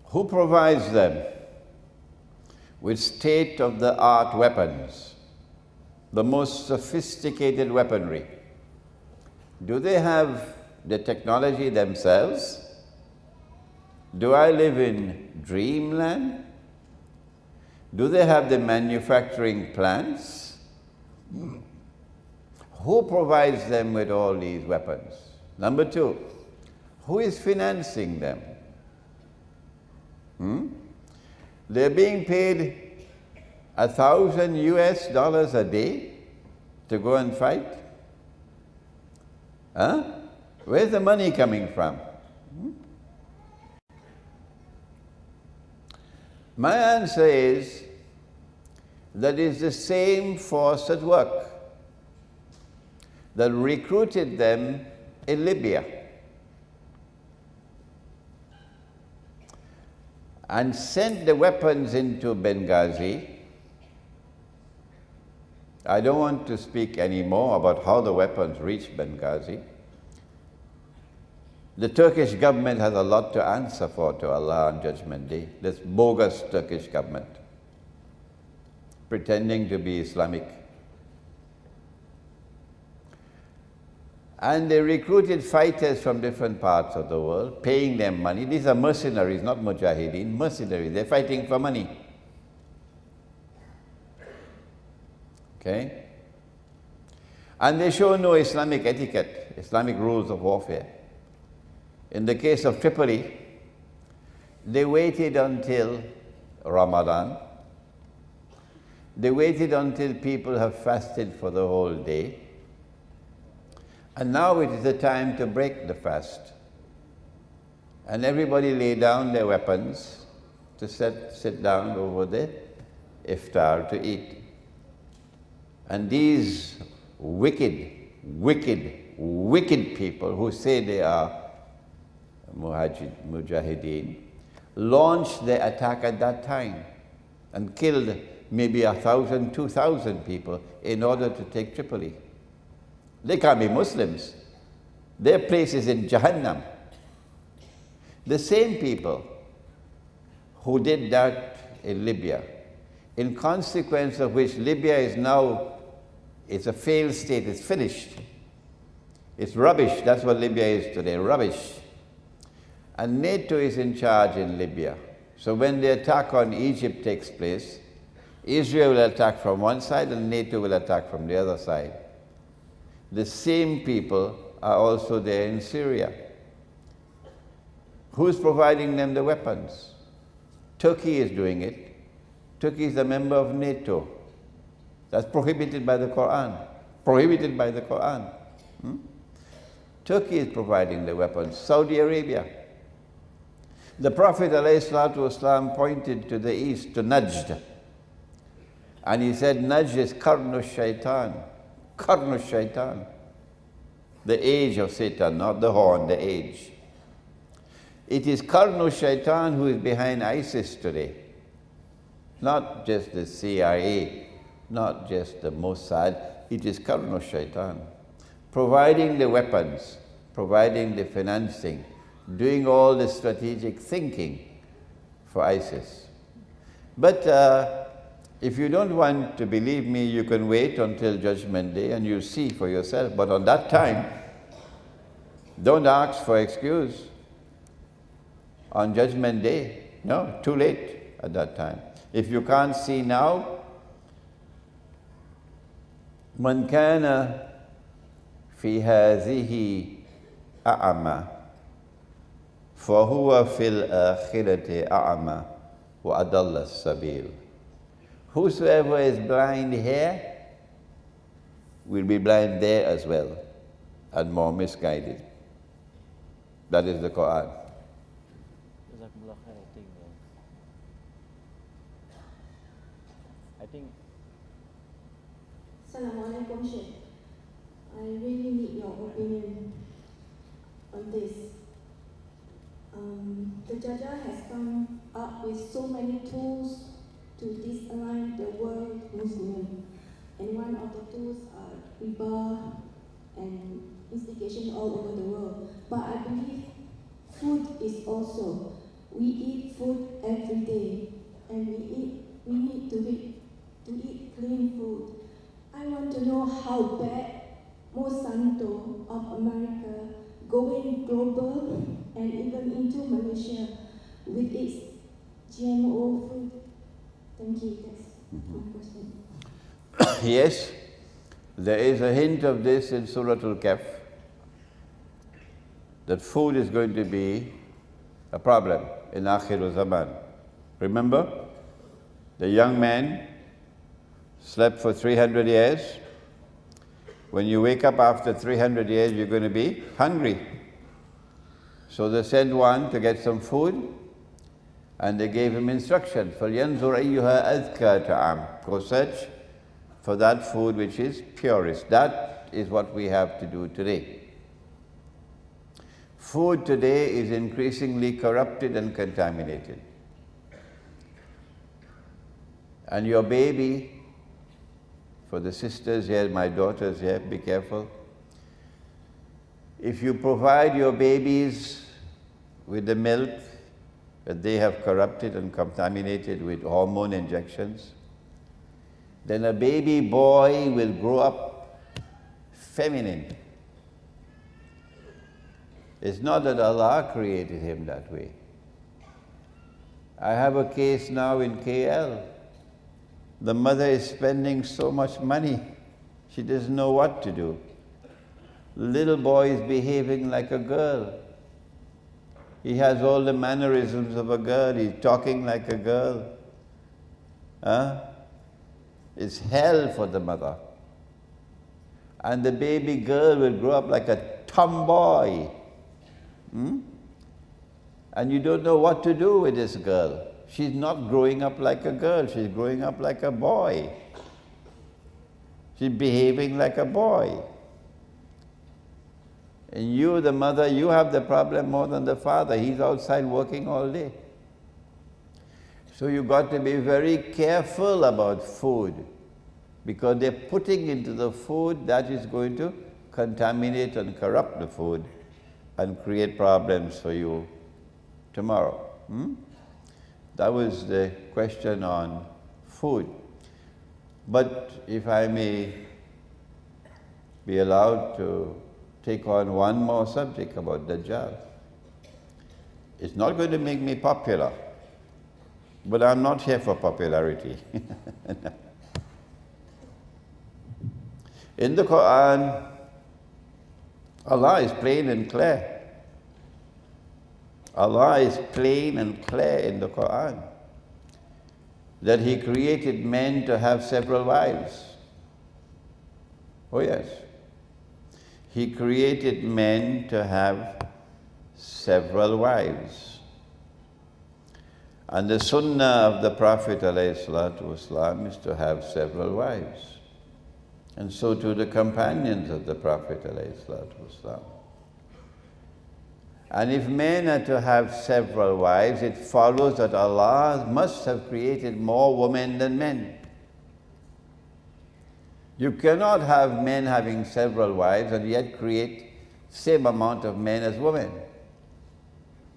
Who provides them with state-of-the-art weapons, the most sophisticated weaponry? Do they have the technology themselves? Do I live in dreamland? Do they have the manufacturing plants? Who provides them with all these weapons? Number two, who is financing them? They're being paid $1,000 a day to go and fight? Where's the money coming from? My answer is that it's the same force at work that recruited them in Libya and sent the weapons into Benghazi. I don't want to speak anymore about how the weapons reached Benghazi. The Turkish government has a lot to answer for to Allah on Judgment Day. This bogus Turkish government, pretending to be Islamic. And they recruited fighters from different parts of the world, paying them money. These are mercenaries, not mujahideen, mercenaries. They're fighting for money. Okay? And they show no Islamic etiquette, Islamic rules of warfare. In the case of Tripoli, they waited until Ramadan. They waited until people have fasted for the whole day. And now it is the time to break the fast. And everybody lay down their weapons to sit down over the iftar to eat. And these wicked people who say they are mujahideen launched their attack at that time and killed maybe 1,000, 2,000 people in order to take Tripoli. They can't be Muslims. Their place is in Jahannam. The same people who did that in Libya, in consequence of which Libya is now, it's a failed state, it's finished. It's rubbish, that's what Libya is today, rubbish. And NATO is in charge in Libya. So when the attack on Egypt takes place, Israel will attack from one side and NATO will attack from the other side. The same people are also there in Syria. Who's providing them the weapons? Turkey is doing it. Turkey is a member of NATO. That's prohibited by the Quran. Prohibited by the Quran. Turkey is providing the weapons. Saudi Arabia. The Prophet ﷺ pointed to the east, to Najd. And he said, Najd is Qarnu Shaitan. Qarnu Shaitan. The age of Satan, not the horn, the age. It is Qarnu Shaitan who is behind ISIS today. Not just the CIA, not just the Mossad. It is Qarnu Shaitan. Providing the weapons, providing the financing, doing all the strategic thinking for ISIS. But if you don't want to believe me, you can wait until Judgment Day and you'll see for yourself. But on that time, don't ask for excuse. On Judgment Day, no, too late at that time. If you can't see now, Man kana fi hadhihi a'ama فَهُوَ فِي الْآخِرَةِ أَعْمَى وَأَضَلَّ السَّبِيلَ. Whosoever is blind here will be blind there as well and more misguided. That is the Quran. I think Assalamu alaikum, Sheikh. I really need your opinion on this. The Jajah has come up with so many tools to disalign the world Muslim. And one of the tools are riba and instigation all over the world. But I believe food is also. We eat food every day, and we need to eat clean food. I want to know how bad Monsanto of America going global and even into Malaysia with its GMO food. Thank you. That's my question. Yes, there is a hint of this in Surah Kahf, that food is going to be a problem in Akhir Zaman. Remember, the young man slept for 300 years. When you wake up after 300 years, you're going to be hungry. So they send one to get some food, And they gave him instruction, فَلْيَنْظُرْ أَيُّهَا أَذْكَى طَعَامٍ. Go search for that food which is purest. That is what we have to do today. Food today is increasingly corrupted and contaminated. And your baby, for the sisters here, my daughters here, be careful. If you provide your babies with the milk that they have corrupted and contaminated with hormone injections, then a baby boy will grow up feminine. It's not that Allah created him that way. I have a case now in KL. The mother is spending so much money, she doesn't know what to do. Little boy is behaving like a girl. He has all the mannerisms of a girl, he's talking like a girl. It's hell for the mother. And the baby girl will grow up like a tomboy. And you don't know what to do with this girl. She's not growing up like a girl, she's growing up like a boy. She's behaving like a boy. And you, the mother, you have the problem more than the father. He's outside working all day. So you've got to be very careful about food, because they're putting into the food that is going to contaminate and corrupt the food and create problems for you tomorrow. That was the question on food. But if I may be allowed to take on one more subject about Dajjal. It's not going to make me popular, but I'm not here for popularity. In the Quran, Allah is plain and clear. Allah is plain and clear in the Quran that He created men to have several wives. Oh yes. He created men to have several wives. And the sunnah of the Prophet ﷺ is to have several wives. And so too the companions of the Prophet ﷺ. And if men are to have several wives, it follows that Allah must have created more women than men. You cannot have men having several wives and yet create same amount of men as women.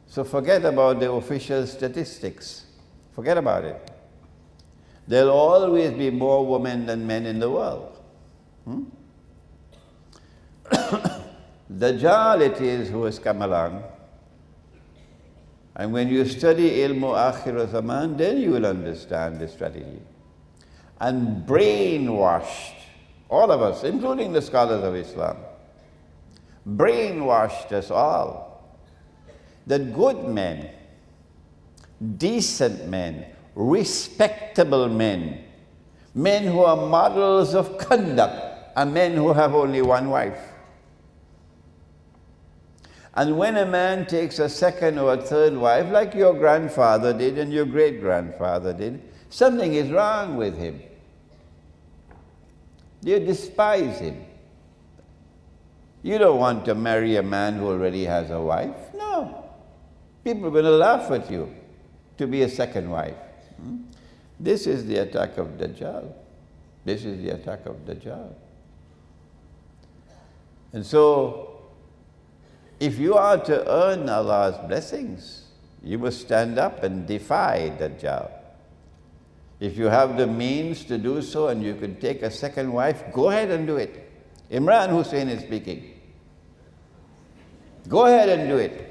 So forget about the official statistics. Forget about it. There'll always be more women than men in the world. Dajjal it is who has come along. And when you study ilmu akhir zaman, then you will understand the strategy. And brainwashed all of us, including the scholars of Islam, brainwashed us all that good men, decent men, respectable men, men who are models of conduct, are men who have only one wife. And when a man takes a second or a third wife, like your grandfather did and your great-grandfather did, something is wrong with him. You despise him. You don't want to marry a man who already has a wife. No. People are going to laugh at you to be a second wife. This is the attack of Dajjal. This is the attack of Dajjal. And so, if you are to earn Allah's blessings, you must stand up and defy Dajjal. If you have the means to do so and you can take a second wife, go ahead and do it. Imran Hosein is speaking. Go ahead and do it.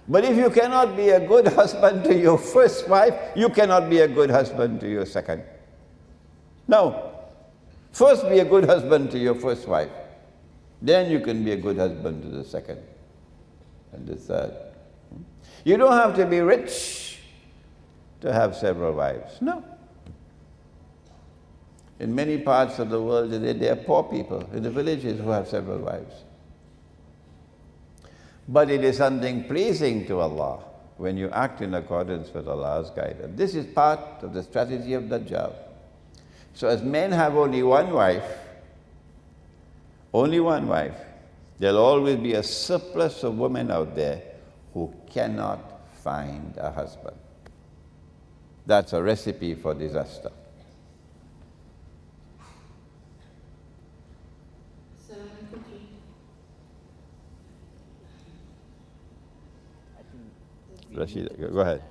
But if you cannot be a good husband to your first wife, you cannot be a good husband to your second. No. First be a good husband to your first wife. Then you can be a good husband to the second and the third. You don't have to be rich to have several wives. No. In many parts of the world today, there are poor people in the villages who have several wives. But it is something pleasing to Allah when you act in accordance with Allah's guidance. This is part of the strategy of Dajjal. So as men have only one wife, there'll always be a surplus of women out there who cannot find a husband. That's a recipe for disaster. Rashid, go ahead.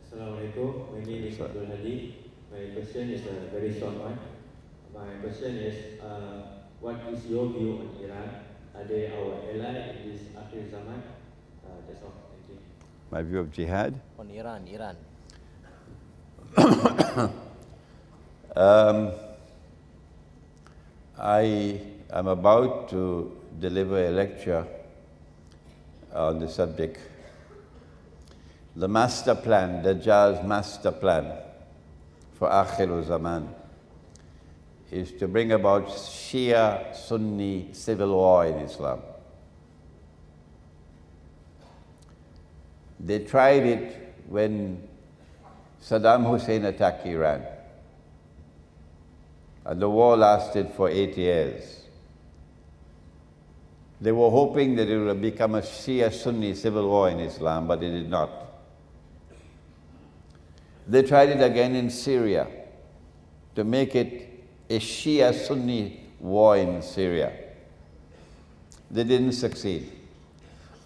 Assalamualaikum. My name is Abdul Hadi. My question is a very short one. My question is, what is your view on Iran? Are they our ally in this akhir zaman? That's all. Thank you. My view of jihad? On Iran. I am about to deliver a lecture on the subject, the master plan, Dajjal's master plan for Akhir Zaman is to bring about Shia-Sunni civil war in Islam. They tried it when Saddam Hussein attacked Iran, and the war lasted for 8 years. They were hoping that it would become a Shia-Sunni civil war in Islam, but it did not. They tried it again in Syria to make it a Shia-Sunni war in Syria. They didn't succeed.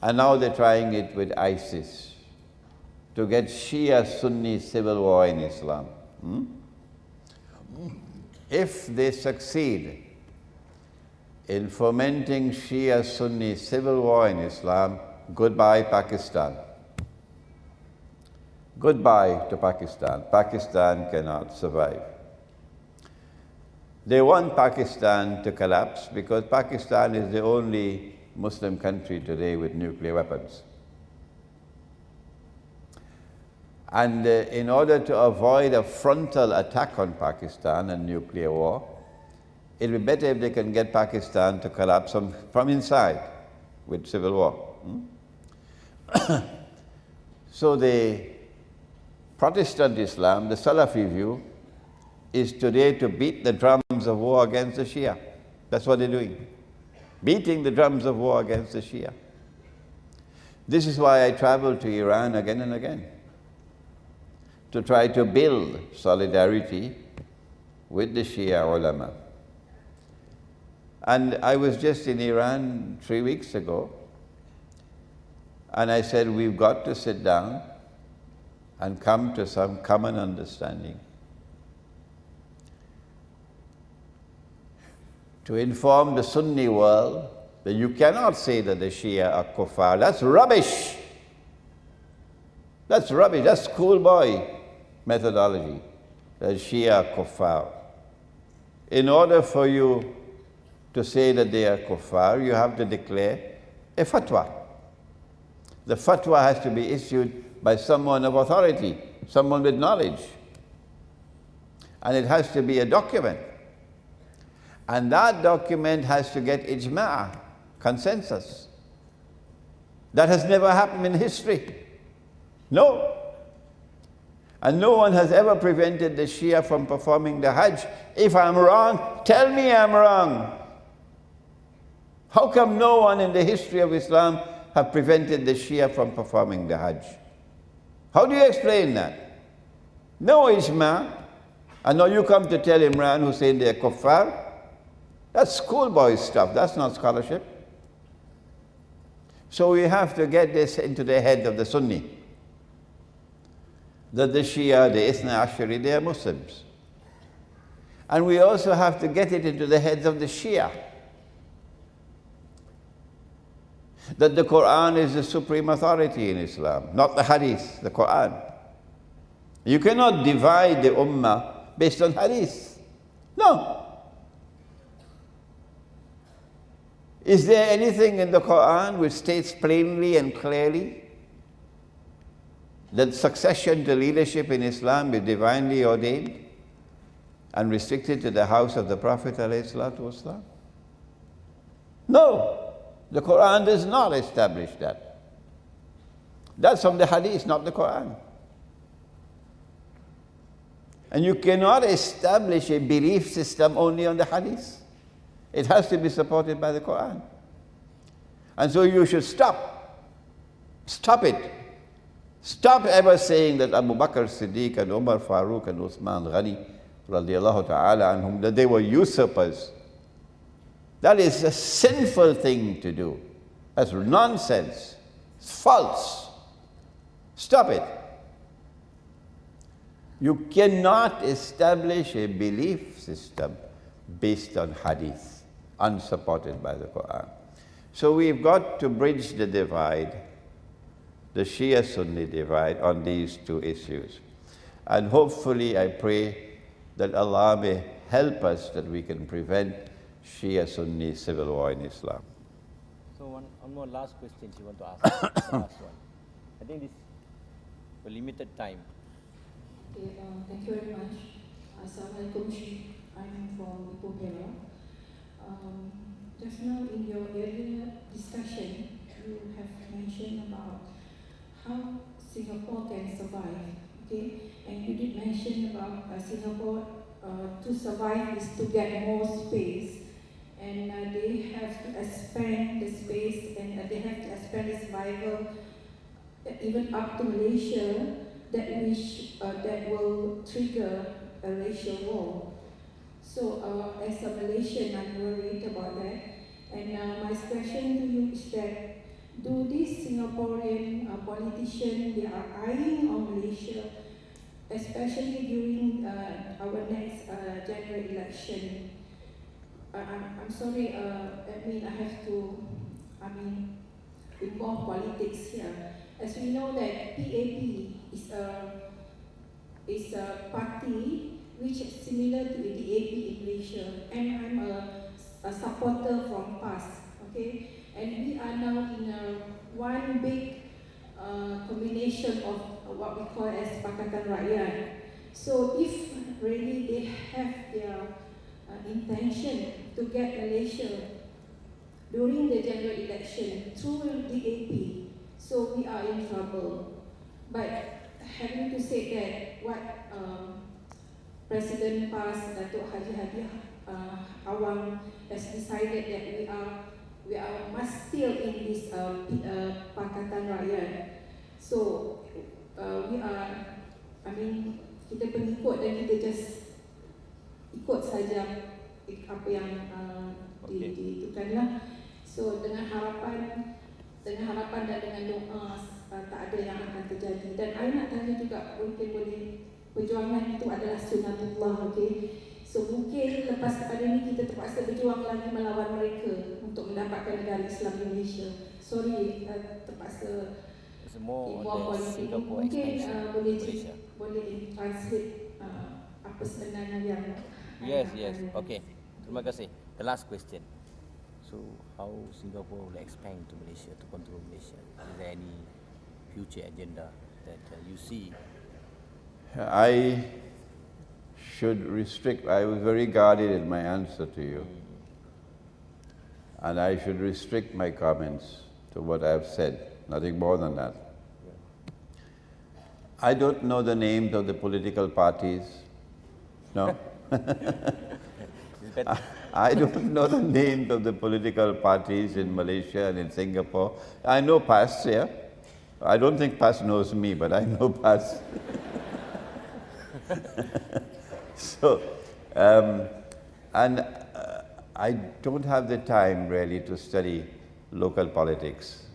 And now they're trying it with ISIS to get Shia-Sunni civil war in Islam. If they succeed in fomenting Shia-Sunni civil war in Islam, goodbye Pakistan. Goodbye to Pakistan. Pakistan cannot survive. They want Pakistan to collapse because Pakistan is the only Muslim country today with nuclear weapons. And in order to avoid a frontal attack on Pakistan and nuclear war, it would be better if they can get Pakistan to collapse from inside with civil war. So the Protestant Islam, the Salafi view, is today to beat the drums of war against the Shia. That's what they're doing. Beating the drums of war against the Shia. This is why I travel to Iran again and again, to try to build solidarity with the Shia ulama. And I was just in Iran 3 weeks ago, and I said, we've got to sit down and come to some common understanding. To inform the Sunni world that you cannot say that the Shia are kuffar. That's rubbish. That's rubbish. That's schoolboy methodology. The Shia are kuffar. In order for you to say that they are kuffar, you have to declare a fatwa. The fatwa has to be issued by someone of authority, someone with knowledge. And it has to be a document. And that document has to get ijma', consensus. That has never happened in history. No. And no one has ever prevented the Shia from performing the Hajj. If I'm wrong, tell me I'm wrong. How come no one in the history of Islam have prevented the Shia from performing the Hajj? How do you explain that? No ijma'. And now you come to tell Imran Hosein they're kuffar? That's schoolboy stuff. That's not scholarship. So we have to get this into the head of the Sunni, that the Shia, the Ithna Ashari, they are Muslims. And we also have to get it into the heads of the Shia, that the Quran is the supreme authority in Islam, not the Hadith, the Quran. You cannot divide the Ummah based on Hadith. No. Is there anything in the Quran which states plainly and clearly that succession to leadership in Islam is divinely ordained and restricted to the house of the Prophet ﷺ? No, the Quran does not establish that. That's from the hadith, not the Quran. And you cannot establish a belief system only on the hadith. It has to be supported by the Quran. And so you should stop. Stop it. Stop ever saying that Abu Bakr Siddiq and Umar Farooq and Uthman Ghani, radiallahu ta'ala anhum, that they were usurpers. That is a sinful thing to do. That's nonsense. It's false. Stop it. You cannot establish a belief system based on hadith, unsupported by the Quran. So we've got to bridge the divide, the Shia-Sunni divide, on these two issues. And hopefully, I pray that Allah may help us that we can prevent Shia-Sunni civil war in Islam. So one more last question you want to ask. The last one. I think this for limited time. Okay, thank you very much. Assalamualaikum, Sheikh. I'm from Ipoh Perak. Just now in your earlier discussion, you have mentioned about how Singapore can survive, okay? And you did mention about Singapore to survive is to get more space, and they have to expand the space, and they have to expand the survival even up to Malaysia, that will trigger a racial war. So as a Malaysian, I'm worried about that. And my question to you is that, do these Singaporean politicians, they are eyeing on Malaysia, especially during our next general election? I'm sorry, I have to, involve politics here. As we know that PAP is a party which is similar to the DAP in Malaysia, and I'm a supporter from PAS, okay? And we are now in one big combination of what we call as Pakatan Rakyat. So if really they have their intention to get Malaysia during the general election through DAP, so we are in trouble. But having to say that what President PAS, Datuk Haji Hadi Awang, has decided that we are must still in this Pakatan Rakyat. So we are, kita pengikut dan kita just ikut saja apa yang ditentukanlah. So dengan harapan dan dengan doa tak ada yang akan terjadi. Dan saya nak tanya juga, mungkin boleh, perjuangan itu adalah sunnatullah, okay? So mungkin lepas kepada ini kita terpaksa berjuang lagi melawan mereka untuk mendapatkan negara Islam di Malaysia. Sorry, terpaksa involve politik. Mungkin boleh translate apa sebenarnya yang Yes. Okay. Terima kasih. The last question. So how Singapore will expand to Malaysia, to control Malaysia? Is there any future agenda that you see? I should restrict, I was very guarded in my answer to you. And I should restrict my comments to what I've said, nothing more than that. I don't know the names of the political parties, no? I don't know the names of the political parties in Malaysia and in Singapore. I know PAS, yeah. I don't think PAS knows me, but I know PAS. So, I don't have the time really to study local politics.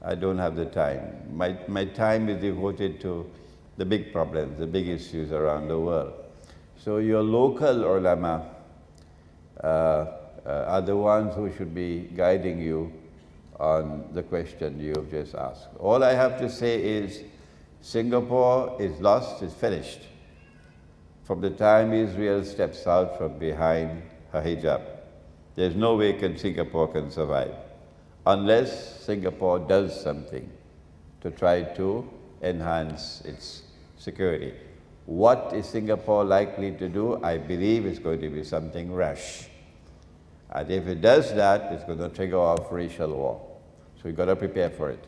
I don't have the time. My time is devoted to the big problems, the big issues around the world. So your local ulama are the ones who should be guiding you on the question you have just asked. All I have to say is Singapore is lost, is finished. From the time Israel steps out from behind her hijab, there's no way Singapore can survive unless Singapore does something to try to enhance its security. What is Singapore likely to do? I believe it's going to be something rash. And if it does that, it's going to trigger off racial war. So we've got to prepare for it.